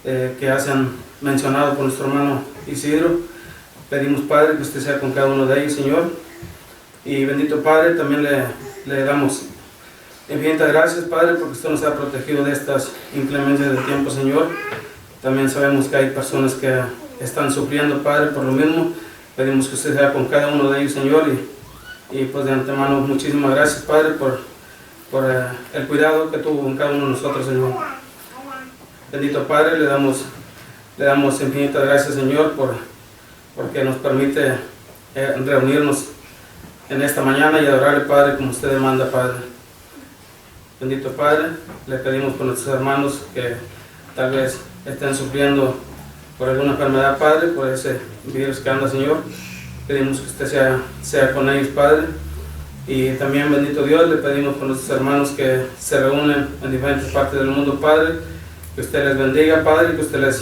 que hacen mencionado por nuestro hermano Isidro. Pedimos, Padre, que usted sea con cada uno de ellos, Señor, y bendito Padre, también le damos infinitas gracias, Padre, porque usted nos ha protegido de estas inclemencias del tiempo, Señor. También sabemos que hay personas que están sufriendo, Padre, por lo mismo. Pedimos que usted sea con cada uno de ellos, Señor, y pues de antemano muchísimas gracias, Padre, por el cuidado que tuvo con cada uno de nosotros, Señor. Bendito Padre, le damos infinitas gracias, Señor, porque nos permite reunirnos en esta mañana y adorarle, Padre, como usted demanda, Padre. Bendito Padre, le pedimos por nuestros hermanos que tal vez estén sufriendo por alguna enfermedad, Padre, por ese virus que anda, Señor. Pedimos que usted sea con ellos, Padre. Y también, bendito Dios, le pedimos por nuestros hermanos que se reúnen en diferentes partes del mundo, Padre, que usted les bendiga, Padre, que usted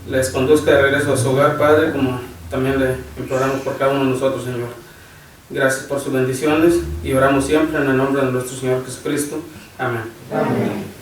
les conduzca de regreso a su hogar, Padre, como también le imploramos por cada uno de nosotros, Señor. Gracias por sus bendiciones y oramos siempre en el nombre de nuestro Señor Jesucristo. Amén. Amén.